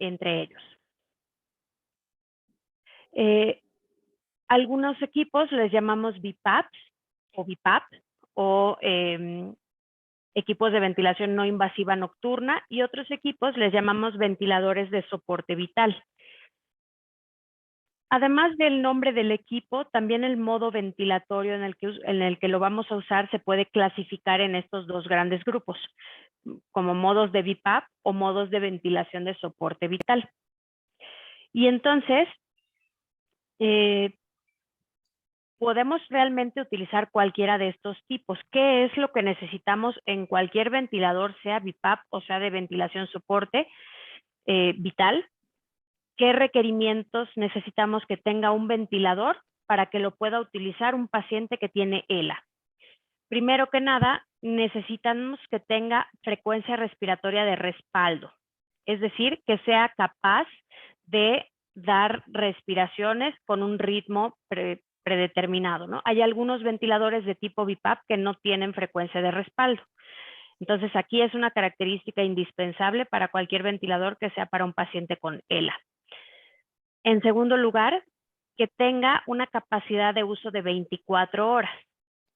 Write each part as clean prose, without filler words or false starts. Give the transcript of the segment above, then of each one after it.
entre ellos. Algunos equipos les llamamos BiPAPs o BiPAP o equipos de ventilación no invasiva nocturna, y otros equipos les llamamos ventiladores de soporte vital. Además del nombre del equipo, también el modo ventilatorio en el que lo vamos a usar se puede clasificar en estos dos grandes grupos, como modos de BiPAP o modos de ventilación de soporte vital. Y entonces, podemos realmente utilizar cualquiera de estos tipos. ¿Qué es lo que necesitamos en cualquier ventilador, sea BiPAP o sea de ventilación soporte vital? ¿Qué requerimientos necesitamos que tenga un ventilador para que lo pueda utilizar un paciente que tiene ELA? Primero que nada, necesitamos que tenga frecuencia respiratoria de respaldo, es decir, que sea capaz de dar respiraciones con un ritmo predeterminado, ¿no? Hay algunos ventiladores de tipo BiPAP que no tienen frecuencia de respaldo. Entonces, aquí es una característica indispensable para cualquier ventilador que sea para un paciente con ELA. En segundo lugar, que tenga una capacidad de uso de 24 horas.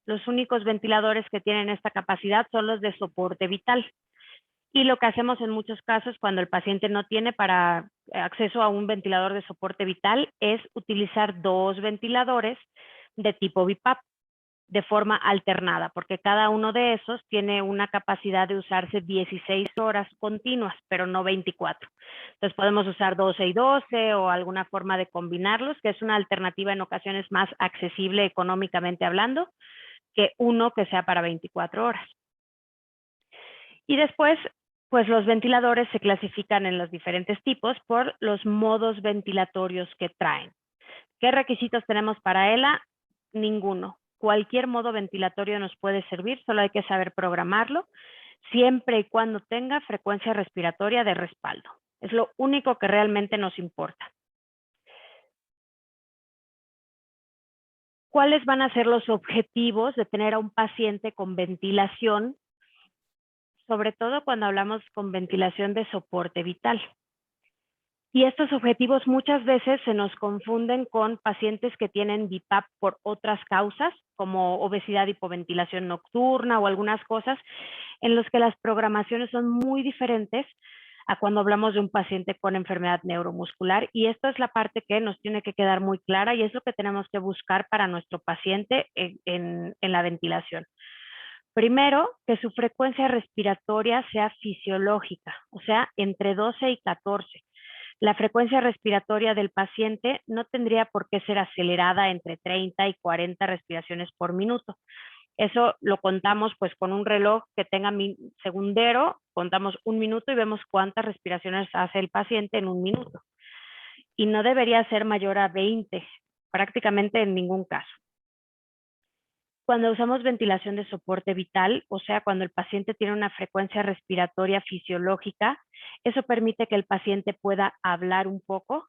Los únicos ventiladores que tienen esta capacidad son los de soporte vital. Y lo que hacemos en muchos casos cuando el paciente no tiene para acceso a un ventilador de soporte vital es utilizar dos ventiladores de tipo BiPAP de forma alternada, porque cada uno de esos tiene una capacidad de usarse 16 horas continuas, pero no 24. Entonces podemos usar 12 y 12 o alguna forma de combinarlos, que es una alternativa en ocasiones más accesible económicamente hablando, que uno que sea para 24 horas. Y después, pues los ventiladores se clasifican en los diferentes tipos por los modos ventilatorios que traen. ¿Qué requisitos tenemos para ELA? Ninguno. Cualquier modo ventilatorio nos puede servir, solo hay que saber programarlo, siempre y cuando tenga frecuencia respiratoria de respaldo. Es lo único que realmente nos importa. ¿Cuáles van a ser los objetivos de tener a un paciente con ventilación? Sobre todo cuando hablamos con ventilación de soporte vital. Y estos objetivos muchas veces se nos confunden con pacientes que tienen BiPAP por otras causas, como obesidad, hipoventilación nocturna o algunas cosas, en los que las programaciones son muy diferentes a cuando hablamos de un paciente con enfermedad neuromuscular. Y esto es la parte que nos tiene que quedar muy clara y es lo que tenemos que buscar para nuestro paciente en la ventilación. Primero, que su frecuencia respiratoria sea fisiológica, o sea, entre 12 y 14. La frecuencia respiratoria del paciente no tendría por qué ser acelerada entre 30 y 40 respiraciones por minuto. Eso lo contamos pues con un reloj que tenga segundero, contamos un minuto y vemos cuántas respiraciones hace el paciente en un minuto. Y no debería ser mayor a 20, prácticamente en ningún caso. Cuando usamos ventilación de soporte vital, o sea, cuando el paciente tiene una frecuencia respiratoria fisiológica, eso permite que el paciente pueda hablar un poco,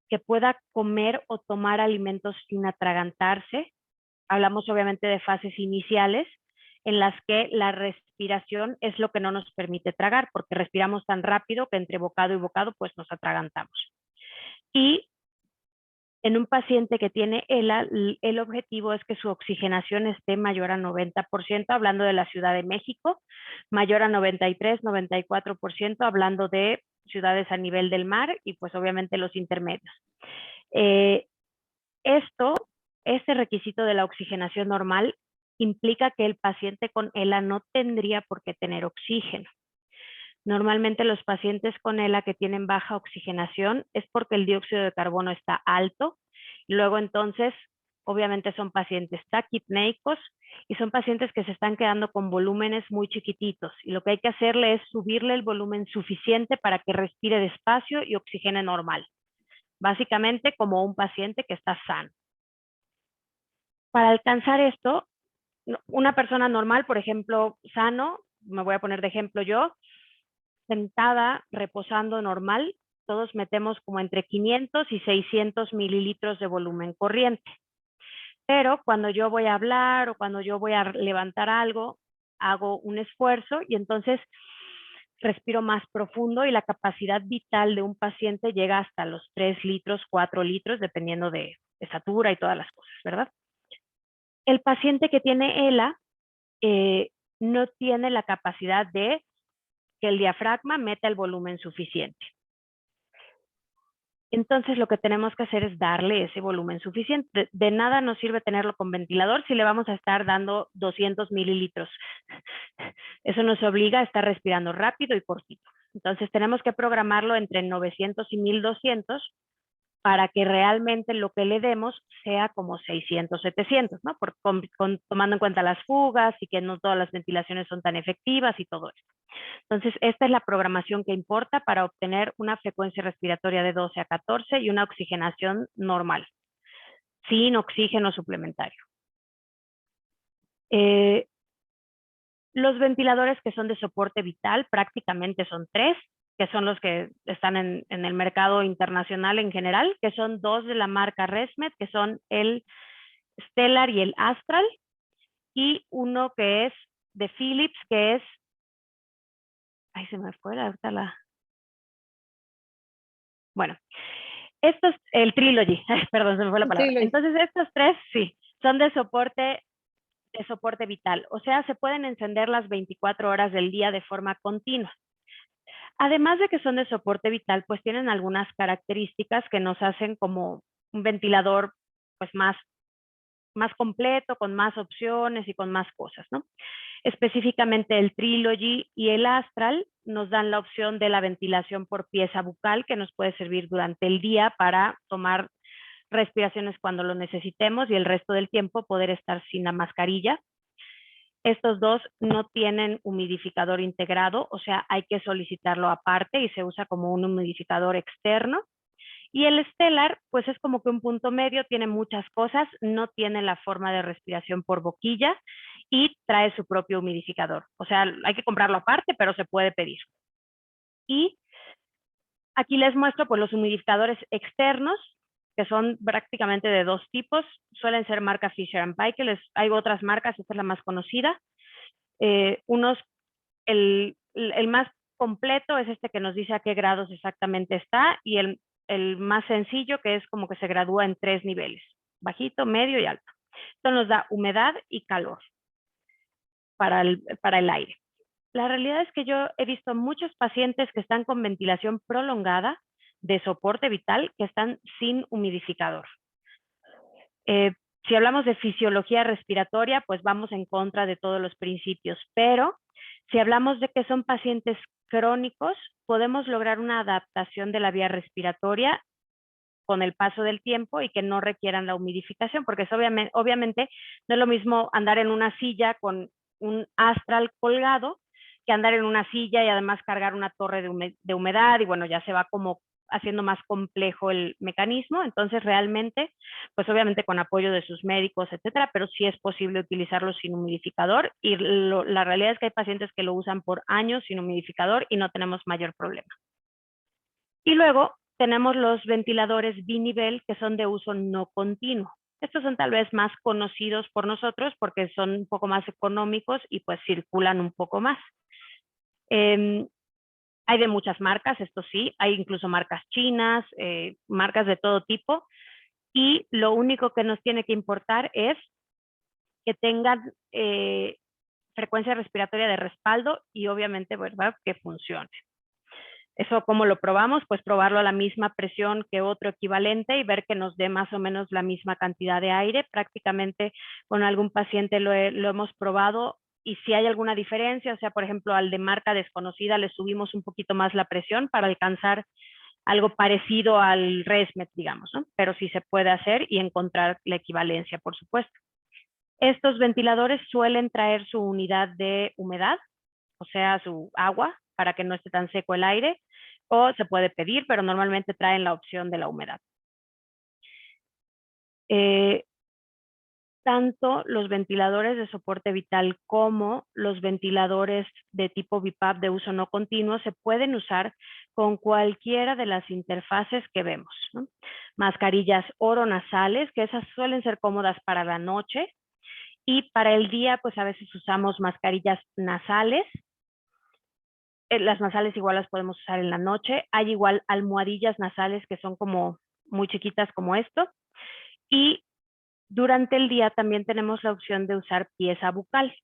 que pueda comer o tomar alimentos sin atragantarse. Hablamos obviamente de fases iniciales en las que la respiración es lo que no nos permite tragar, porque respiramos tan rápido que entre bocado y bocado pues nos atragantamos. Y en un paciente que tiene ELA, el objetivo es que su oxigenación esté mayor a 90%, hablando de la Ciudad de México, mayor a 93, 94%, hablando de ciudades a nivel del mar y pues obviamente los intermedios. Este requisito de la oxigenación normal implica que el paciente con ELA no tendría por qué tener oxígeno. Normalmente los pacientes con ELA que tienen baja oxigenación es porque el dióxido de carbono está alto. Luego entonces, obviamente son pacientes taquipneicos y son pacientes que se están quedando con volúmenes muy chiquititos. Y lo que hay que hacerle es subirle el volumen suficiente para que respire despacio y oxigene normal. Básicamente como un paciente que está sano. Para alcanzar esto, una persona normal, por ejemplo, sano, me voy a poner de ejemplo yo, sentada, reposando normal, todos metemos como entre 500 y 600 mililitros de volumen corriente. Pero cuando yo voy a hablar o cuando yo voy a levantar algo, hago un esfuerzo y entonces respiro más profundo y la capacidad vital de un paciente llega hasta los 3 litros, 4 litros, dependiendo de estatura y todas las cosas, ¿verdad? El paciente que tiene ELA no tiene la capacidad de que el diafragma meta el volumen suficiente. Entonces lo que tenemos que hacer es darle ese volumen suficiente. De nada nos sirve tenerlo con ventilador si le vamos a estar dando 200 mililitros. Eso nos obliga a estar respirando rápido y cortito. Entonces tenemos que programarlo entre 900 y 1200 para que realmente lo que le demos sea como 600, 700, ¿no? Tomando en cuenta las fugas y que no todas las ventilaciones son tan efectivas y todo esto. Entonces, esta es la programación que importa para obtener una frecuencia respiratoria de 12 a 14 y una oxigenación normal, sin oxígeno suplementario. Los ventiladores que son de soporte vital prácticamente son 3, que son los que están en el mercado internacional en general, que son 2 de la marca ResMed, que son el Stellar y el Astral, y uno que es de Philips, que es... Ay, se me fue ahorita la... Bueno, estos, el Trilogy, perdón, se me fue la palabra. Entonces, estos 3, sí, son de soporte vital. O sea, se pueden encender las 24 horas del día de forma continua. Además de que son de soporte vital, pues tienen algunas características que nos hacen como un ventilador pues más completo, con más opciones y con más cosas, ¿no? Específicamente el Trilogy y el Astral nos dan la opción de la ventilación por pieza bucal, que nos puede servir durante el día para tomar respiraciones cuando lo necesitemos y el resto del tiempo poder estar sin la mascarilla. Estos dos no tienen humidificador integrado, o sea, hay que solicitarlo aparte y se usa como un humidificador externo. Y el Stellar, pues es como que un punto medio, tiene muchas cosas, no tiene la forma de respiración por boquilla y trae su propio humidificador. O sea, hay que comprarlo aparte, pero se puede pedir. Y aquí les muestro pues los humidificadores externos, que son prácticamente de 2 tipos. Suelen ser marca Fisher & Paykel, hay otras marcas, esta es la más conocida. El más completo es este que nos dice a qué grados exactamente está, y el más sencillo, que es como que se gradúa en 3 niveles, bajito, medio y alto. Esto nos da humedad y calor para el aire. La realidad es que yo he visto muchos pacientes que están con ventilación prolongada de soporte vital que están sin humidificador. Si hablamos de fisiología respiratoria, pues vamos en contra de todos los principios, pero si hablamos de que son pacientes crónicos, podemos lograr una adaptación de la vía respiratoria con el paso del tiempo y que no requieran la humidificación, porque es obviamente no es lo mismo andar en una silla con un Astral colgado que andar en una silla y además cargar una torre de humedad, y bueno, ya se va como haciendo más complejo el mecanismo. Entonces realmente, pues obviamente con apoyo de sus médicos, etcétera, pero sí es posible utilizarlo sin humidificador, y la realidad es que hay pacientes que lo usan por años sin humidificador y no tenemos mayor problema. Y luego tenemos los ventiladores binivel, que son de uso no continuo. Estos son tal vez más conocidos por nosotros porque son un poco más económicos y pues circulan un poco más. Hay de muchas marcas, esto sí, hay incluso marcas chinas, marcas de todo tipo, y lo único que nos tiene que importar es que tengan frecuencia respiratoria de respaldo y obviamente, ¿verdad?, que funcione. Eso, ¿cómo lo probamos? Pues probarlo a la misma presión que otro equivalente y ver que nos dé más o menos la misma cantidad de aire. Prácticamente con algún paciente lo hemos probado, y si hay alguna diferencia, o sea, por ejemplo, al de marca desconocida le subimos un poquito más la presión para alcanzar algo parecido al ResMed, digamos, ¿no? Pero sí se puede hacer y encontrar la equivalencia, por supuesto. Estos ventiladores suelen traer su unidad de humedad, o sea, su agua, para que no esté tan seco el aire, o se puede pedir, pero normalmente traen la opción de la humedad. Tanto los ventiladores de soporte vital como los ventiladores de tipo BiPAP de uso no continuo se pueden usar con cualquiera de las interfaces que vemos, ¿no? Mascarillas oronasales, que esas suelen ser cómodas para la noche, y para el día pues a veces usamos mascarillas nasales. Las nasales igual las podemos usar en la noche. Hay igual almohadillas nasales que son como muy chiquitas como esto. Y durante el día también tenemos la opción de usar pieza bucal,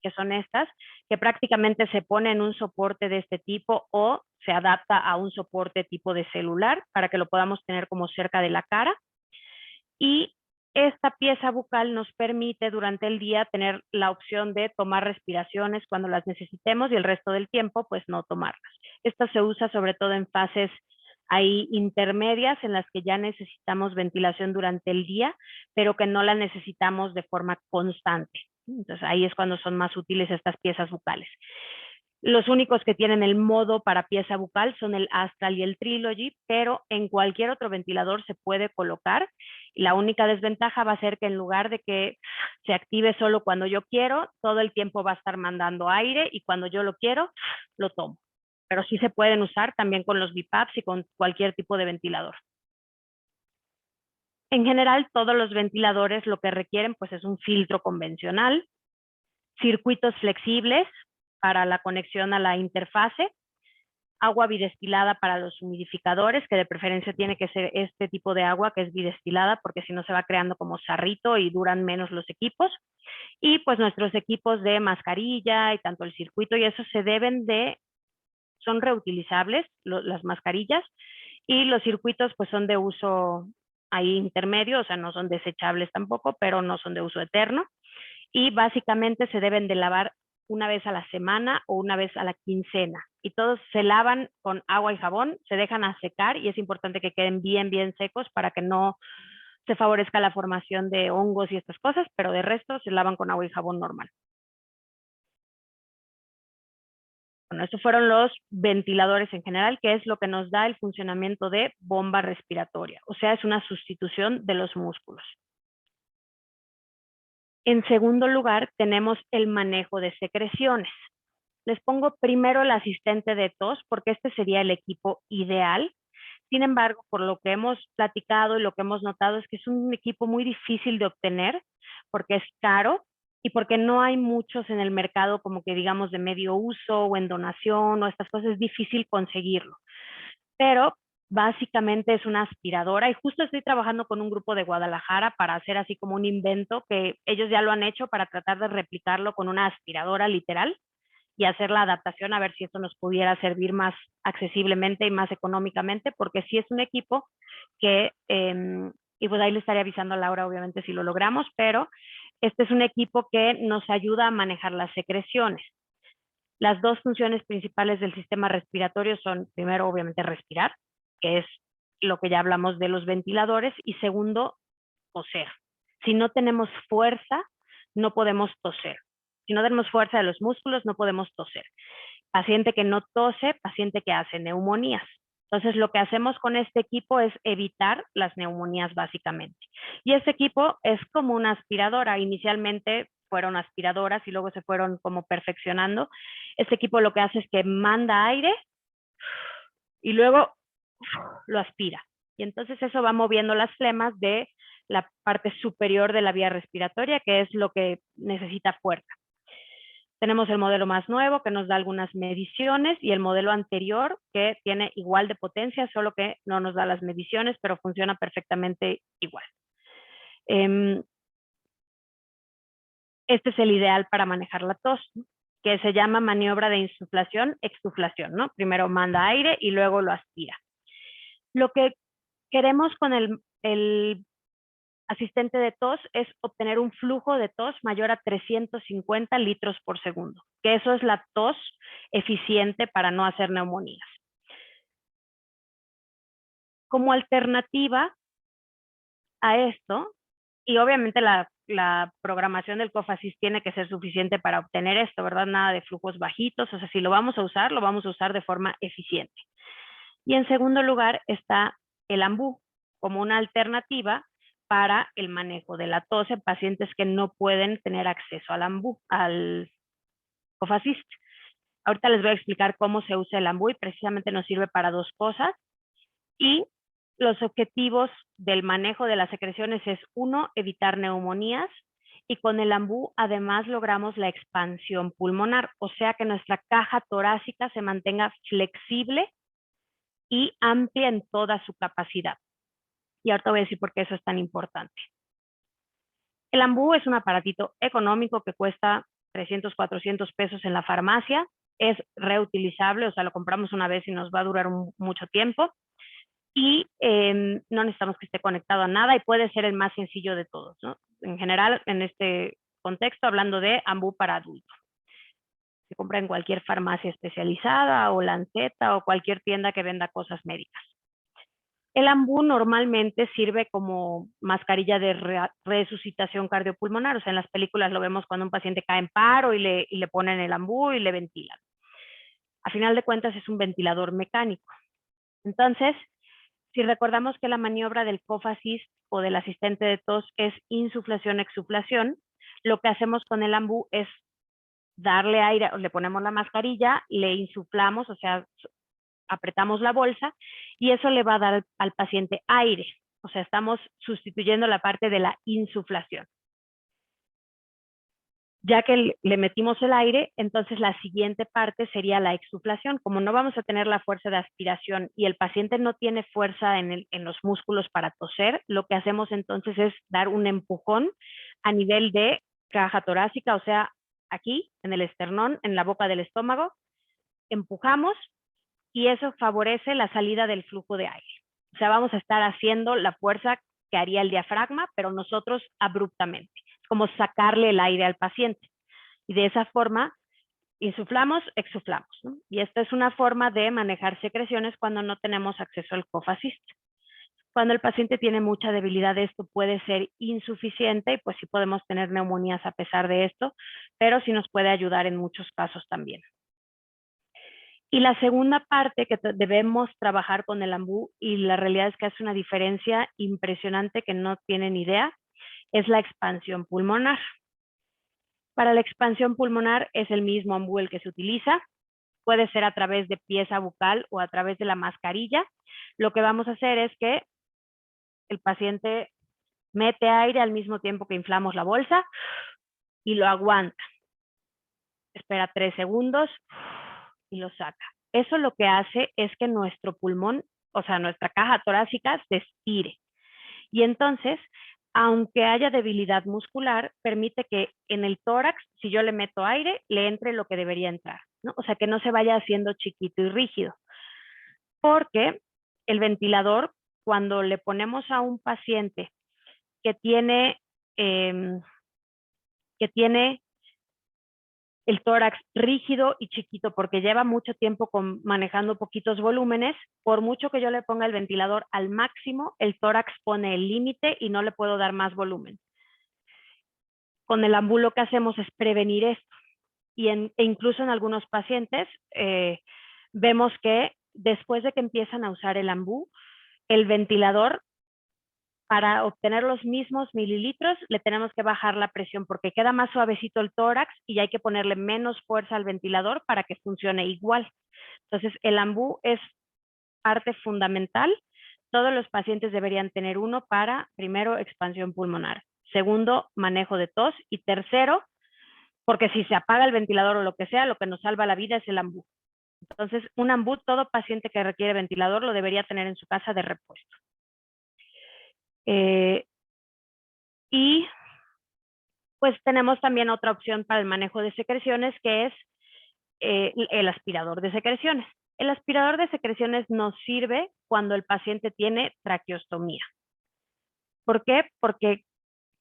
que son estas, que prácticamente se pone en un soporte de este tipo o se adapta a un soporte tipo de celular para que lo podamos tener como cerca de la cara. Y esta pieza bucal nos permite durante el día tener la opción de tomar respiraciones cuando las necesitemos y el resto del tiempo pues no tomarlas. Esta se usa sobre todo en fases ahí intermedias en las que ya necesitamos ventilación durante el día, pero que no la necesitamos de forma constante. Entonces ahí es cuando son más útiles estas piezas bucales. Los únicos que tienen el modo para pieza bucal son el Astral y el Trilogy, pero en cualquier otro ventilador se puede colocar. La única desventaja va a ser que en lugar de que se active solo cuando yo quiero, todo el tiempo va a estar mandando aire y cuando yo lo quiero, lo tomo. Pero sí se pueden usar también con los BiPAPs y con cualquier tipo de ventilador. En general, todos los ventiladores lo que requieren pues es un filtro convencional, circuitos flexibles para la conexión a la interfase, agua bidestilada para los humidificadores, que de preferencia tiene que ser este tipo de agua que es bidestilada, porque si no se va creando como sarrito y duran menos los equipos. Y pues nuestros equipos de mascarilla y tanto el circuito y eso se deben de, son reutilizables, las mascarillas, y los circuitos pues son de uso ahí intermedio, o sea, no son desechables tampoco, pero no son de uso eterno. Y básicamente se deben de lavar una vez a la semana o una vez a la quincena. Y todos se lavan con agua y jabón, se dejan a secar y es importante que queden bien secos para que no se favorezca la formación de hongos y estas cosas, pero de resto se lavan con agua y jabón normal. Bueno, estos fueron los ventiladores en general, que es lo que nos da el funcionamiento de bomba respiratoria. O sea, es una sustitución de los músculos. En segundo lugar, tenemos el manejo de secreciones. Les pongo primero el asistente de tos porque este sería el equipo ideal. Sin embargo, por lo que hemos platicado y lo que hemos notado es que es un equipo muy difícil de obtener porque es caro y porque no hay muchos en el mercado como que digamos de medio uso o en donación o estas cosas, es difícil conseguirlo. Pero básicamente es una aspiradora y justo estoy trabajando con un grupo de Guadalajara para hacer así como un invento que ellos ya lo han hecho para tratar de replicarlo con una aspiradora literal y hacer la adaptación a ver si esto nos pudiera servir más accesiblemente y más económicamente, porque sí es un equipo que, y pues ahí le estaré avisando a Laura obviamente si lo logramos, pero este es un equipo que nos ayuda a manejar las secreciones. Las dos funciones principales del sistema respiratorio son, primero, obviamente, respirar, que es lo que ya hablamos de los ventiladores, y segundo, toser. Si no tenemos fuerza, no podemos toser. Si no tenemos fuerza de los músculos, no podemos toser. Paciente que no tose, paciente que hace neumonías. Entonces, lo que hacemos con este equipo es evitar las neumonías básicamente. Y este equipo es como una aspiradora. Inicialmente fueron aspiradoras y luego se fueron como perfeccionando. Este equipo lo que hace es que manda aire y luego lo aspira. Y entonces eso va moviendo las flemas de la parte superior de la vía respiratoria, que es lo que necesita fuerza. Tenemos el modelo más nuevo que nos da algunas mediciones y el modelo anterior que tiene igual de potencia, solo que no nos da las mediciones, pero funciona perfectamente igual. Este es el ideal para manejar la tos, que se llama maniobra de insuflación, extuflación, ¿no? Primero manda aire y luego lo aspira. Lo que queremos con el asistente de tos es obtener un flujo de tos mayor a 350 litros por segundo, que eso es la tos eficiente para no hacer neumonías. Como alternativa a esto, y obviamente la programación del COFASIS tiene que ser suficiente para obtener esto, ¿verdad? Nada de flujos bajitos, o sea, si lo vamos a usar, lo vamos a usar de forma eficiente. Y en segundo lugar está el AMBU como una alternativa para el manejo de la tos en pacientes que no pueden tener acceso al AMBU, al COFASIS. Ahorita les voy a explicar cómo se usa el AMBU y precisamente nos sirve para dos cosas. Y los objetivos del manejo de las secreciones es, uno, evitar neumonías y con el ambú además logramos la expansión pulmonar, o sea que nuestra caja torácica se mantenga flexible y amplia en toda su capacidad. Y ahorita voy a decir por qué eso es tan importante. El ambú es un aparatito económico que cuesta 300, 400 pesos en la farmacia. Es reutilizable, o sea, lo compramos una vez y nos va a durar mucho tiempo. Y no necesitamos que esté conectado a nada y puede ser el más sencillo de todos, ¿no? En general, en este contexto, hablando de ambú para adultos. Se compra en cualquier farmacia especializada o Lanceta o cualquier tienda que venda cosas médicas. El ambú normalmente sirve como mascarilla de resucitación cardiopulmonar, o sea, en las películas lo vemos cuando un paciente cae en paro y le ponen el ambú y le ventilan. A final de cuentas es un ventilador mecánico. Entonces, si recordamos que la maniobra del cough assist o del asistente de tos es insuflación-exuflación, lo que hacemos con el ambú es darle aire, le ponemos la mascarilla, le insuflamos, o sea, apretamos la bolsa y eso le va a dar al paciente aire. O sea, estamos sustituyendo la parte de la insuflación. Ya que le metimos el aire, entonces la siguiente parte sería la exuflación. Como no vamos a tener la fuerza de aspiración y el paciente no tiene fuerza en los músculos para toser, lo que hacemos entonces es dar un empujón a nivel de caja torácica, o sea, aquí, en el esternón, en la boca del estómago, empujamos y eso favorece la salida del flujo de aire. O sea, vamos a estar haciendo la fuerza que haría el diafragma, pero nosotros abruptamente. Es como sacarle el aire al paciente. Y de esa forma, insuflamos, exuflamos, ¿no? Y esta es una forma de manejar secreciones cuando no tenemos acceso al cough assist. Cuando el paciente tiene mucha debilidad, esto puede ser insuficiente y pues sí podemos tener neumonías a pesar de esto, pero sí nos puede ayudar en muchos casos también. Y la segunda parte que debemos trabajar con el ambú, y la realidad es que hace una diferencia impresionante que no tienen idea, es la expansión pulmonar. Para la expansión pulmonar es el mismo ambú el que se utiliza, puede ser a través de pieza bucal o a través de la mascarilla. Lo que vamos a hacer es que el paciente mete aire al mismo tiempo que inflamos la bolsa y lo aguanta. Espera 3 segundos y lo saca. Eso lo que hace es que nuestro pulmón, o sea, nuestra caja torácica se estire. Y entonces, aunque haya debilidad muscular, permite que en el tórax, si yo le meto aire, le entre lo que debería entrar, ¿no? O sea, que no se vaya haciendo chiquito y rígido. Porque el ventilador, cuando le ponemos a un paciente que tiene el tórax rígido y chiquito porque lleva mucho tiempo manejando poquitos volúmenes, por mucho que yo le ponga el ventilador al máximo, el tórax pone el límite y no le puedo dar más volumen. Con el ambú lo que hacemos es prevenir esto. E incluso en algunos pacientes vemos que después de que empiezan a usar el ambú, el ventilador, para obtener los mismos mililitros, le tenemos que bajar la presión porque queda más suavecito el tórax y hay que ponerle menos fuerza al ventilador para que funcione igual. Entonces, el ambú es parte fundamental. Todos los pacientes deberían tener uno para, primero, expansión pulmonar. Segundo, manejo de tos. Y tercero, porque si se apaga el ventilador o lo que sea, lo que nos salva la vida es el ambú. Entonces, un ambú, todo paciente que requiere ventilador lo debería tener en su casa de repuesto. Y pues tenemos también otra opción para el manejo de secreciones, que es el aspirador de secreciones. El aspirador de secreciones nos sirve cuando el paciente tiene traqueostomía. ¿Por qué? Porque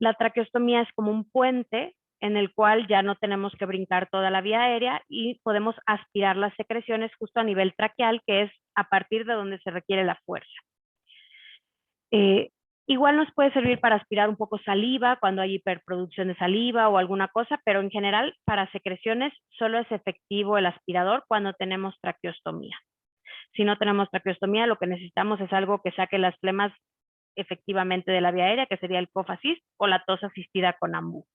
la traqueostomía es como un puente en el cual ya no tenemos que brincar toda la vía aérea y podemos aspirar las secreciones justo a nivel traqueal, que es a partir de donde se requiere la fuerza. Igual nos puede servir para aspirar un poco saliva cuando hay hiperproducción de saliva o alguna cosa, pero en general para secreciones solo es efectivo el aspirador cuando tenemos traqueostomía. Si no tenemos traqueostomía, lo que necesitamos es algo que saque las flemas efectivamente de la vía aérea, que sería el cough assist o la tos asistida con ambú.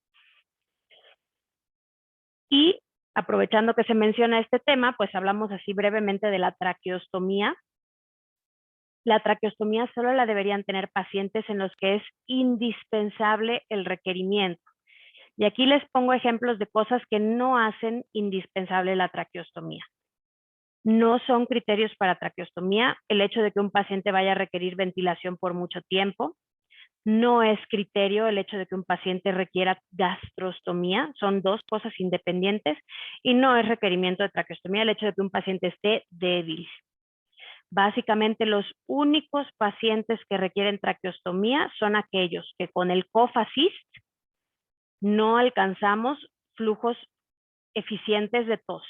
Y aprovechando que se menciona este tema, pues hablamos así brevemente de la traqueostomía. La traqueostomía solo la deberían tener pacientes en los que es indispensable el requerimiento. Y aquí les pongo ejemplos de cosas que no hacen indispensable la traqueostomía. No son criterios para traqueostomía el hecho de que un paciente vaya a requerir ventilación por mucho tiempo. No es criterio el hecho de que un paciente requiera gastrostomía. Son dos cosas independientes. Y no es requerimiento de traqueostomía el hecho de que un paciente esté débil. Básicamente, los únicos pacientes que requieren traqueostomía son aquellos que con el cough assist no alcanzamos flujos eficientes de tos.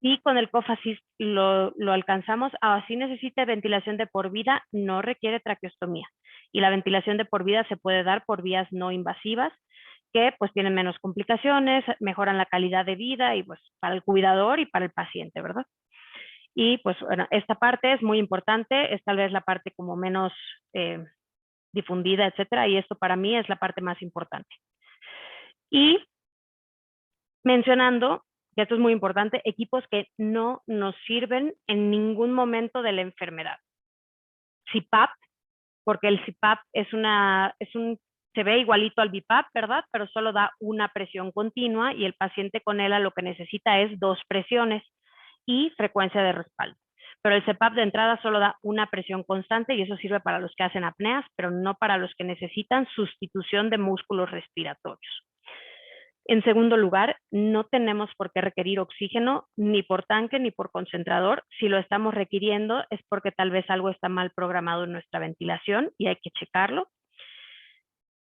Y con el cough assist lo alcanzamos, así necesita ventilación de por vida, no requiere traqueostomía. Y la ventilación de por vida se puede dar por vías no invasivas, que pues tienen menos complicaciones, mejoran la calidad de vida y pues para el cuidador y para el paciente, ¿verdad? Y pues bueno, esta parte es muy importante, es tal vez la parte como menos difundida, etcétera, y esto para mí es la parte más importante. Y mencionando, que esto es muy importante, equipos que no nos sirven en ningún momento de la enfermedad. CPAP, porque el CPAP se ve igualito al BiPAP, ¿verdad? Pero solo da una presión continua y el paciente con ELA lo que necesita es 2 presiones y frecuencia de respaldo. Pero el CPAP de entrada solo da una presión constante y eso sirve para los que hacen apneas, pero no para los que necesitan sustitución de músculos respiratorios. En segundo lugar, no tenemos por qué requerir oxígeno ni por tanque ni por concentrador. Si lo estamos requiriendo es porque tal vez algo está mal programado en nuestra ventilación y hay que checarlo.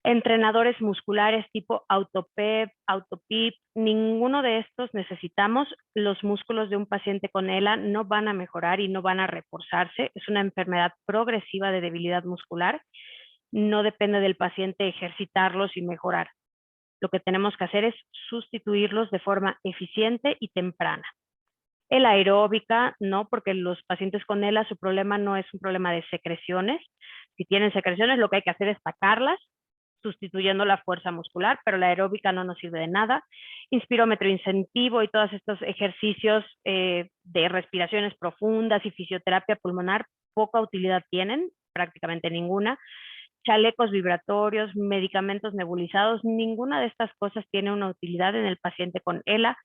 Entrenadores musculares tipo AutoPEP, AutoPIP, ninguno de estos necesitamos. Los músculos de un paciente con ELA no van a mejorar y no van a reforzarse. Es una enfermedad progresiva de debilidad muscular. No depende del paciente ejercitarlos y mejorar. Lo que tenemos que hacer es sustituirlos de forma eficiente y temprana. El aeróbica, no, porque los pacientes con ELA su problema no es un problema de secreciones. Si tienen secreciones, lo que hay que hacer es sacarlas, sustituyendo la fuerza muscular, pero la aeróbica no nos sirve de nada. Inspirómetro incentivo y todos estos ejercicios de respiraciones profundas y fisioterapia pulmonar, poca utilidad tienen, prácticamente ninguna. Chalecos vibratorios, medicamentos nebulizados, ninguna de estas cosas tiene una utilidad en el paciente con ELA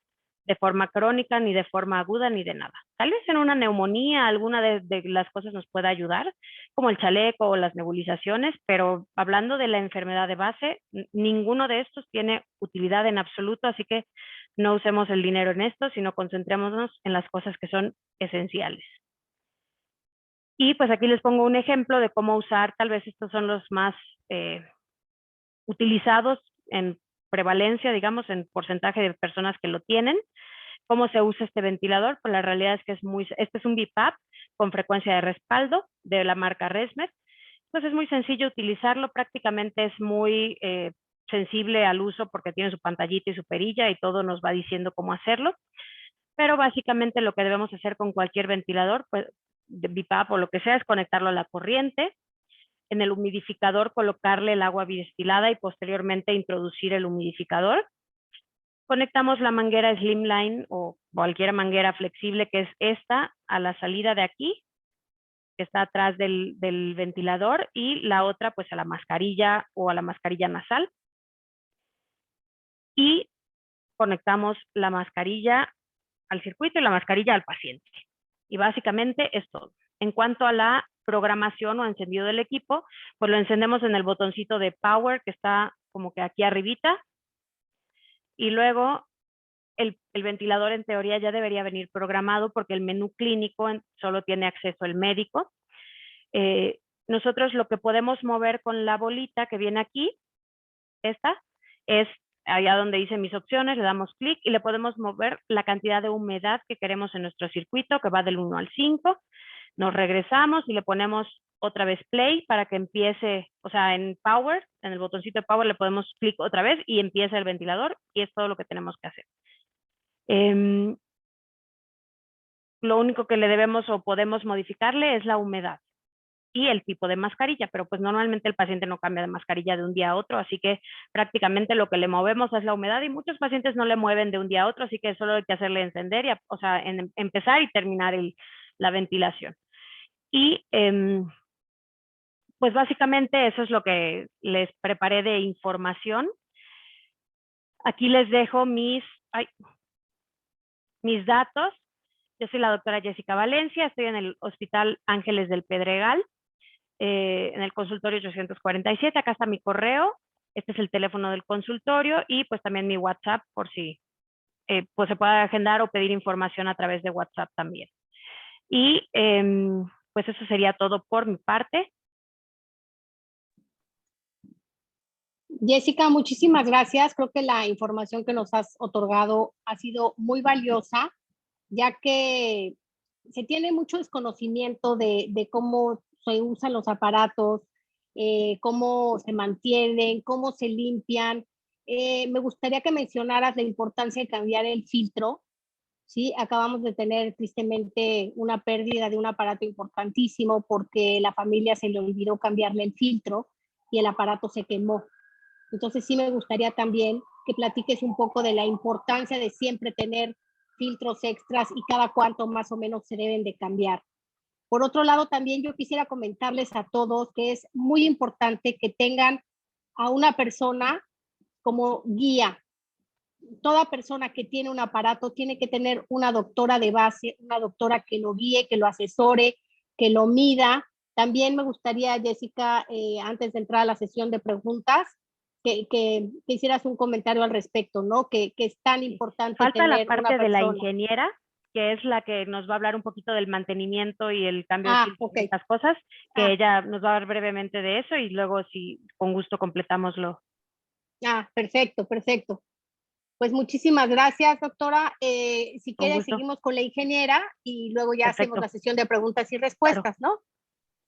de forma crónica, ni de forma aguda, ni de nada. Tal vez en una neumonía alguna de las cosas nos pueda ayudar, como el chaleco o las nebulizaciones, pero hablando de la enfermedad de base, ninguno de estos tiene utilidad en absoluto, así que no usemos el dinero en esto, sino concentrémonos en las cosas que son esenciales. Y pues aquí les pongo un ejemplo de cómo usar, tal vez estos son los más utilizados en prevalencia, digamos, en porcentaje de personas que lo tienen. ¿Cómo se usa este ventilador? Pues la realidad es que este es un BiPAP con frecuencia de respaldo de la marca Resmed. Pues es muy sencillo utilizarlo, prácticamente es muy sensible al uso porque tiene su pantallita y su perilla y todo nos va diciendo cómo hacerlo. Pero básicamente lo que debemos hacer con cualquier ventilador, pues de BiPAP o lo que sea, es conectarlo a la corriente. En el humidificador colocarle el agua bidestilada y posteriormente introducir el humidificador. Conectamos la manguera Slimline o cualquier manguera flexible que es esta a la salida de aquí, que está atrás del ventilador, y la otra pues a la mascarilla o a la mascarilla nasal. Y conectamos la mascarilla al circuito y la mascarilla al paciente. Y básicamente es todo. En cuanto a la programación o encendido del equipo, pues lo encendemos en el botoncito de Power que está como que aquí arribita. Y luego el ventilador en teoría ya debería venir programado porque el menú clínico solo tiene acceso el médico. Nosotros lo que podemos mover con la bolita que viene aquí, esta, es allá donde dice mis opciones, le damos clic y le podemos mover la cantidad de humedad que queremos en nuestro circuito, que va del 1 al 5. Nos regresamos y le ponemos otra vez play para que empiece, o sea, en Power, en el botoncito de Power le podemos clic otra vez y empieza el ventilador y es todo lo que tenemos que hacer. Lo único que le debemos o podemos modificarle es la humedad y el tipo de mascarilla, pero pues normalmente el paciente no cambia de mascarilla de un día a otro, así que prácticamente lo que le movemos es la humedad y muchos pacientes no le mueven de un día a otro, así que solo hay que hacerle encender, o sea, empezar y terminar la ventilación. Y pues básicamente eso es lo que les preparé de información. Aquí les dejo mis datos. Yo soy la doctora Jessica Valencia, estoy en el Hospital Ángeles del Pedregal, en el consultorio 847. Acá está mi correo, este es el teléfono del consultorio y pues también mi WhatsApp por si pues se puede agendar o pedir información a través de WhatsApp también. Y pues eso sería todo por mi parte. Jessica, muchísimas gracias. Creo que la información que nos has otorgado ha sido muy valiosa, ya que se tiene mucho desconocimiento de cómo se usan los aparatos, cómo se mantienen, cómo se limpian. Me gustaría que mencionaras la importancia de cambiar el filtro. ¿Sí? Acabamos de tener tristemente una pérdida de un aparato importantísimo porque la familia se le olvidó cambiarle el filtro y el aparato se quemó. Entonces sí me gustaría también que platiques un poco de la importancia de siempre tener filtros extras y cada cuánto más o menos se deben de cambiar. Por otro lado, también yo quisiera comentarles a todos que es muy importante que tengan a una persona como guía. Toda persona que tiene un aparato tiene que tener una doctora de base, una doctora que lo guíe, que lo asesore, que lo mida. También me gustaría, Jessica, antes de entrar a la sesión de preguntas, que hicieras un comentario al respecto, ¿no? Que es tan importante Falta tener la parte una persona. de la ingeniera, que es la que nos va a hablar un poquito del mantenimiento y el cambio de filtros y estas cosas, que ella nos va a hablar brevemente de eso y luego si con gusto completámoslo. Perfecto, perfecto. Pues muchísimas gracias, doctora. Si quieres, seguimos con la ingeniera y luego ya hacemos la sesión de preguntas y respuestas, claro. ¿No?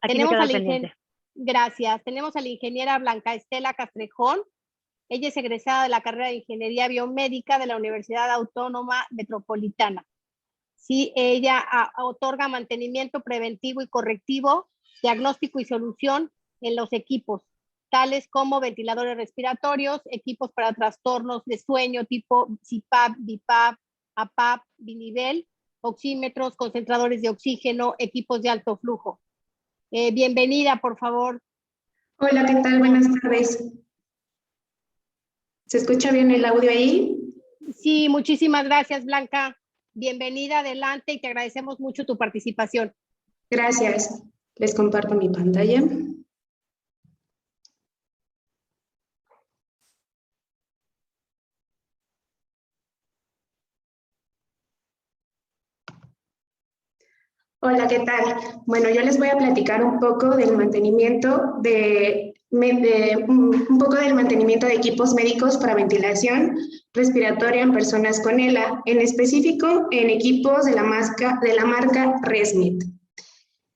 Aquí me quedo al pendiente. Gracias. Tenemos a la ingeniera Blanca Estela Castrejón. Ella es egresada de la carrera de Ingeniería Biomédica de la Universidad Autónoma Metropolitana. Sí, ella otorga mantenimiento preventivo y correctivo, diagnóstico y solución en los equipos, tales como ventiladores respiratorios, equipos para trastornos de sueño tipo CPAP, BiPAP, APAP, binivel, oxímetros, concentradores de oxígeno, equipos de alto flujo. Bienvenida, por favor. Hola, ¿qué tal? Buenas tardes. ¿Se escucha bien el audio ahí? Sí, muchísimas gracias, Blanca. Bienvenida, adelante, y te agradecemos mucho tu participación. Gracias. Les comparto mi pantalla. Hola, ¿qué tal? Bueno, yo les voy a platicar un poco del mantenimiento de equipos médicos para ventilación respiratoria en personas con ELA, en específico en equipos de la marca ResMed.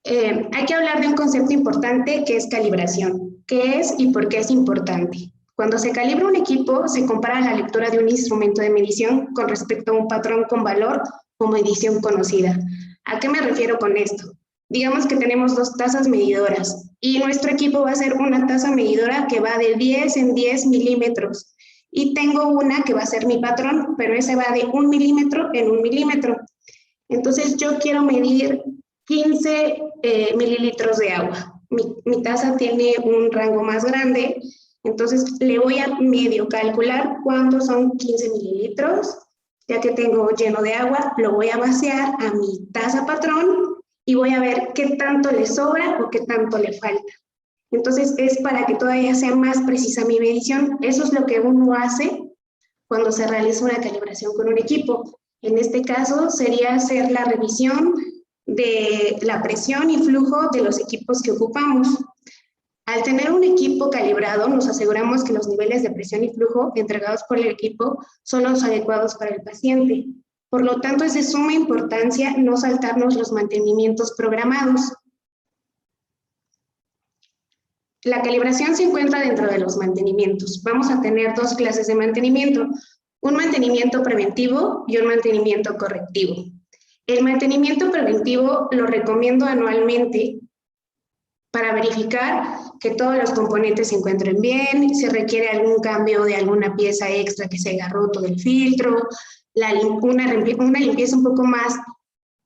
Hay que hablar de un concepto importante que es calibración. ¿Qué es y por qué es importante? Cuando se calibra un equipo, se compara la lectura de un instrumento de medición con respecto a un patrón con valor o medición conocida. ¿A qué me refiero con esto? Digamos que tenemos dos tazas medidoras y nuestro equipo va a ser una taza medidora que va de 10 en 10 milímetros y tengo una que va a ser mi patrón, pero ese va de 1 milímetro en 1 milímetro. Entonces yo quiero medir 15 mililitros de agua. Mi taza tiene un rango más grande, entonces le voy a medio calcular cuántos son 15 mililitros. Ya que tengo lleno de agua, lo voy a vaciar a mi taza patrón y voy a ver qué tanto le sobra o qué tanto le falta. Entonces es para que todavía sea más precisa mi medición. Eso es lo que uno hace cuando se realiza una calibración con un equipo. En este caso sería hacer la revisión de la presión y flujo de los equipos que ocupamos. Al tener un equipo calibrado, nos aseguramos que los niveles de presión y flujo entregados por el equipo son los adecuados para el paciente. Por lo tanto, es de suma importancia no saltarnos los mantenimientos programados. La calibración se encuentra dentro de los mantenimientos. Vamos a tener dos clases de mantenimiento, un mantenimiento preventivo y un mantenimiento correctivo. El mantenimiento preventivo lo recomiendo anualmente para verificar que todos los componentes se encuentren bien, si requiere algún cambio de alguna pieza extra que se haya roto del filtro, una limpieza un poco más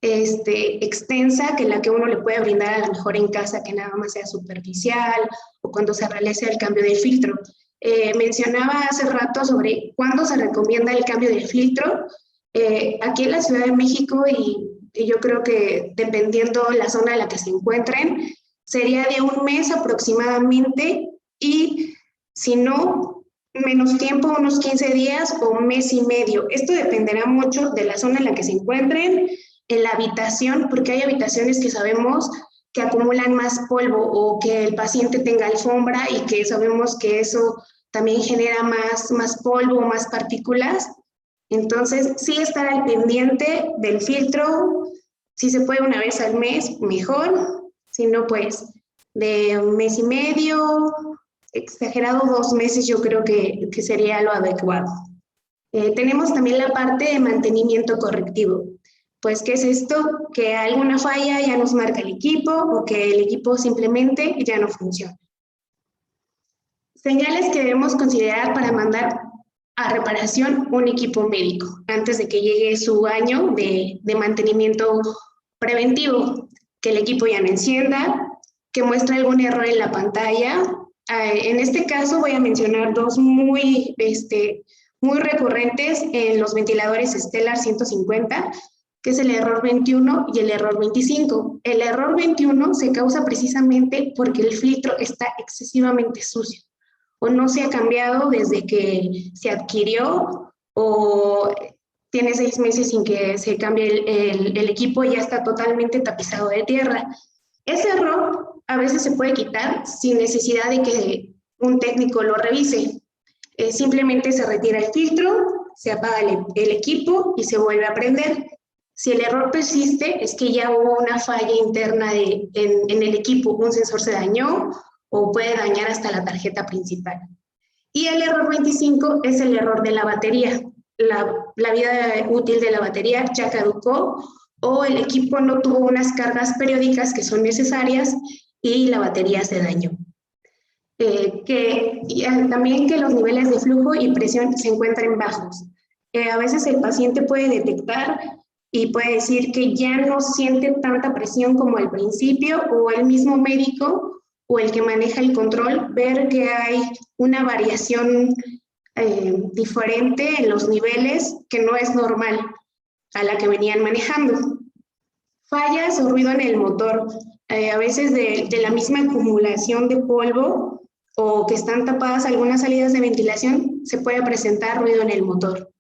extensa que la que uno le puede brindar a lo mejor en casa, que nada más sea superficial, o cuando se realice el cambio de filtro. mencionaba hace rato sobre cuándo se recomienda el cambio de filtro. Aquí en la Ciudad de México, y yo creo que dependiendo la zona en la que se encuentren, sería de un mes aproximadamente, y si no, menos tiempo, unos 15 días o un mes y medio. Esto dependerá mucho de la zona en la que se encuentren, en la habitación, porque hay habitaciones que sabemos que acumulan más polvo o que el paciente tenga alfombra y que sabemos que eso también genera más polvo, más partículas. Entonces, sí estar al pendiente del filtro, si se puede una vez al mes, mejor, si no, pues de un mes y medio, exagerado 2 meses, yo creo que sería lo adecuado. Tenemos también la parte de mantenimiento correctivo. Pues, ¿qué es esto? Que alguna falla ya nos marca el equipo o que el equipo simplemente ya no funciona. Señales que debemos considerar para mandar a reparación un equipo médico antes de que llegue su año de mantenimiento preventivo. Que el equipo ya no encienda, que muestre algún error en la pantalla. En este caso voy a mencionar dos muy recurrentes en los ventiladores Stellar 150, que es el error 21 y el error 25. El error 21 se causa precisamente porque el filtro está excesivamente sucio o no se ha cambiado desde que se adquirió, o tiene 6 meses sin que se cambie el equipo y ya está totalmente tapizado de tierra. Ese error a veces se puede quitar sin necesidad de que un técnico lo revise. Simplemente se retira el filtro, se apaga el equipo y se vuelve a prender. Si el error persiste, es que ya hubo una falla interna en el equipo, un sensor se dañó o puede dañar hasta la tarjeta principal. Y el error 25 es el error de la batería. La vida útil de la batería ya caducó o el equipo no tuvo unas cargas periódicas que son necesarias y la batería se dañó. También que los niveles de flujo y presión se encuentren bajos. A veces el paciente puede detectar y puede decir que ya no siente tanta presión como al principio, o el mismo médico o el que maneja el control ver que hay una variación diferente en los niveles que no es normal a la que venían manejando. Fallas o ruido en el motor, a veces de la misma acumulación de polvo o que están tapadas algunas salidas de ventilación, se puede presentar ruido en el motor.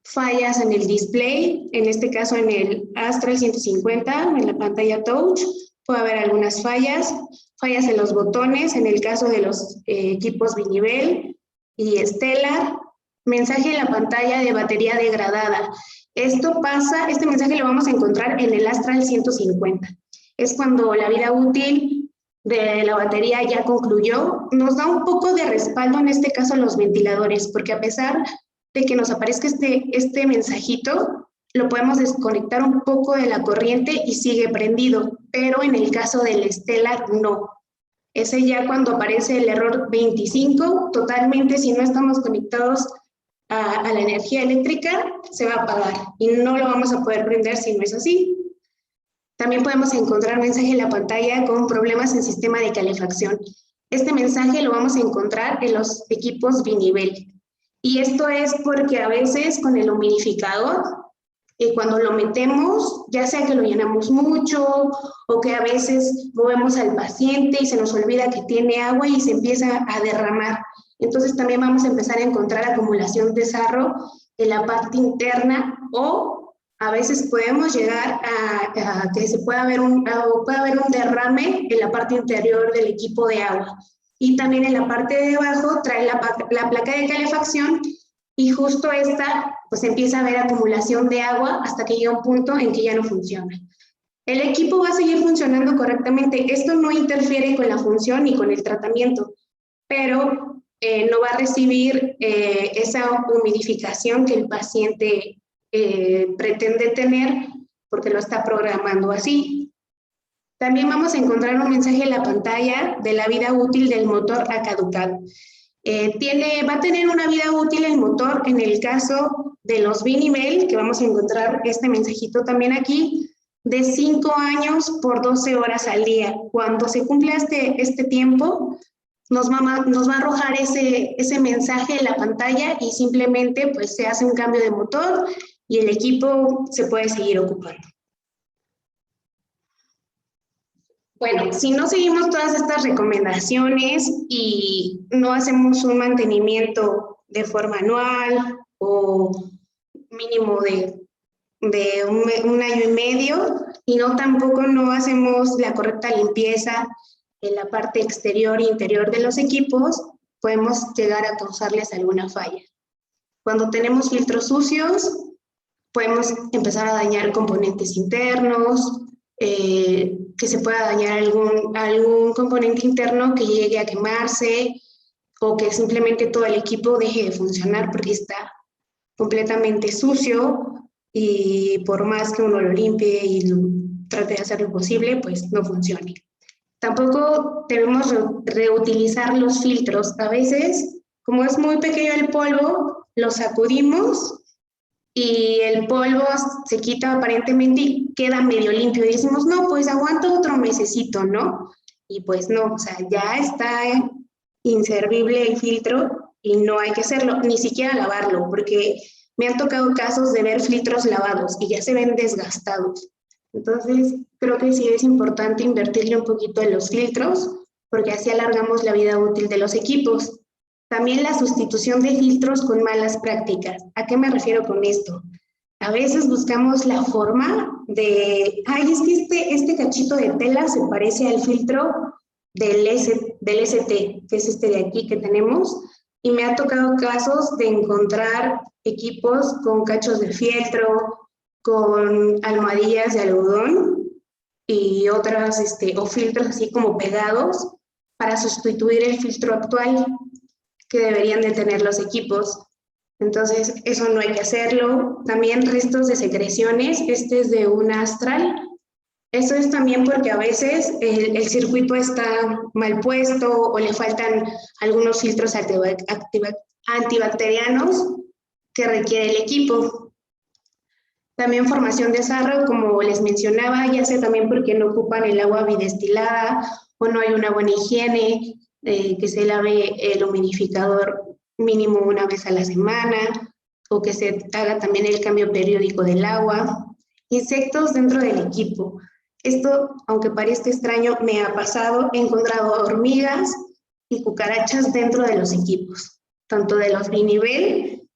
Fallas en el display, en este caso en el Astral 150, en la pantalla touch, puede haber algunas fallas. Fallas en los botones, en el caso de los equipos binivel y Stellar. Mensaje en la pantalla de batería degradada. Esto pasa, este mensaje lo vamos a encontrar en el Astral 150. Es cuando la vida útil de la batería ya concluyó. Nos da un poco de respaldo en este caso a los ventiladores, porque a pesar de que nos aparezca este mensajito, lo podemos desconectar un poco de la corriente y sigue prendido, pero en el caso del Stellar no. Ese ya cuando aparece el error 25, totalmente si no estamos conectados a la energía eléctrica, se va a apagar y no lo vamos a poder prender si no es así. También podemos encontrar mensaje en la pantalla con problemas en sistema de calefacción. Este mensaje lo vamos a encontrar en los equipos binivel. Y esto es porque a veces con el humidificador, cuando lo metemos, ya sea que lo llenamos mucho o que a veces movemos al paciente y se nos olvida que tiene agua y se empieza a derramar. Entonces también vamos a empezar a encontrar acumulación de sarro en la parte interna, o a veces podemos llegar a que pueda haber un derrame en la parte interior del equipo de agua. Y también en la parte de abajo trae la placa de calefacción, y justo esta pues empieza a haber acumulación de agua hasta que llega un punto en que ya no funciona. El equipo va a seguir funcionando correctamente. Esto no interfiere con la función ni con el tratamiento, pero no va a recibir esa humidificación que el paciente pretende tener porque lo está programando así. También vamos a encontrar un mensaje en la pantalla de la vida útil del motor ha caducado. Va a tener una vida útil el motor en el caso de los binivel, que vamos a encontrar este mensajito también aquí, de 5 años por 12 horas al día. Cuando se cumpla este tiempo, nos va a arrojar ese mensaje en la pantalla y simplemente pues se hace un cambio de motor y el equipo se puede seguir ocupando. Bueno, si no seguimos todas estas recomendaciones y no hacemos un mantenimiento de forma anual o mínimo de un año y medio, y tampoco no hacemos la correcta limpieza en la parte exterior e interior de los equipos, podemos llegar a causarles alguna falla. Cuando tenemos filtros sucios, podemos empezar a dañar componentes internos, que se pueda dañar algún componente interno que llegue a quemarse o que simplemente todo el equipo deje de funcionar porque está completamente sucio y por más que uno lo limpie y trate de hacer lo posible, pues no funcione. Tampoco debemos reutilizar los filtros. A veces, como es muy pequeño el polvo, lo sacudimos y el polvo se quita aparentemente y queda medio limpio. Y decimos, no, pues aguanta otro mesecito, ¿no? Y pues no, o sea, ya está inservible el filtro y no hay que hacerlo, ni siquiera lavarlo, porque me han tocado casos de ver filtros lavados y ya se ven desgastados. Entonces, creo que sí es importante invertirle un poquito en los filtros, porque así alargamos la vida útil de los equipos. También la sustitución de filtros con malas prácticas. ¿A qué me refiero con esto? A veces buscamos la forma de, ay, es que este cachito de tela se parece al filtro del ST, que es este de aquí que tenemos, y me ha tocado casos de encontrar equipos con cachos de fieltro, con almohadillas de algodón y otras, o filtros así como pegados para sustituir el filtro actual que deberían de tener los equipos. Entonces, eso no hay que hacerlo. También restos de secreciones, este es de un Astral. Eso es también porque a veces el circuito está mal puesto o le faltan algunos filtros antibacterianos que requiere el equipo. También formación de sarro, como les mencionaba, ya sea también porque no ocupan el agua bidestilada o no hay una buena higiene, que se lave el humidificador mínimo una vez a la semana o que se haga también el cambio periódico del agua. Insectos dentro del equipo. Esto, aunque parezca extraño, me ha pasado. He encontrado hormigas y cucarachas dentro de los equipos, tanto de los binivel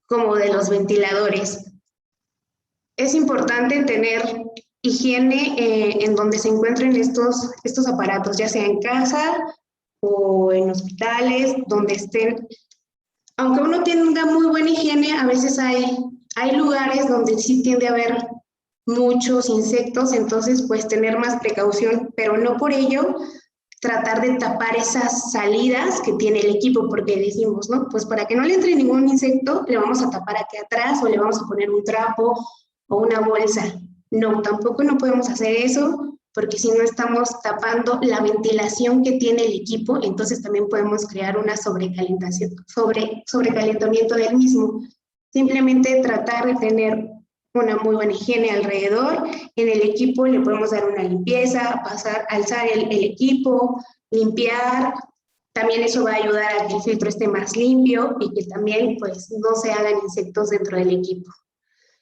como de los ventiladores. Es importante tener higiene en donde se encuentren estos aparatos, ya sea en casa o en hospitales, donde estén. Aunque uno tenga muy buena higiene, a veces hay lugares donde sí tiende a haber muchos insectos, entonces pues tener más precaución, pero no por ello tratar de tapar esas salidas que tiene el equipo, porque decimos, ¿no? Pues para que no le entre ningún insecto, le vamos a tapar aquí atrás o le vamos a poner un trapo o una bolsa. No, tampoco no podemos hacer eso, porque si no estamos tapando la ventilación que tiene el equipo, entonces también podemos crear una sobrecalentamiento del mismo. Simplemente tratar de tener una muy buena higiene alrededor. En el equipo le podemos dar una limpieza, alzar el equipo, limpiar. También eso va a ayudar a que el filtro esté más limpio y que también pues no se hagan insectos dentro del equipo.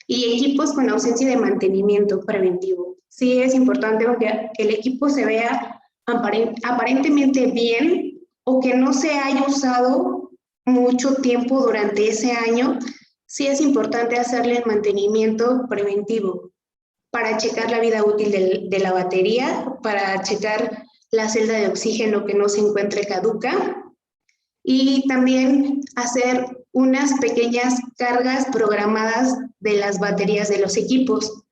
Y equipos con ausencia de mantenimiento preventivo. Sí es importante que el equipo se vea aparentemente bien o que no se haya usado mucho tiempo durante ese año. Sí es importante hacerle el mantenimiento preventivo para checar la vida útil de la batería, para checar la celda de oxígeno que no se encuentre caduca y también hacer unas pequeñas cargas programadas de las baterías de los equipos,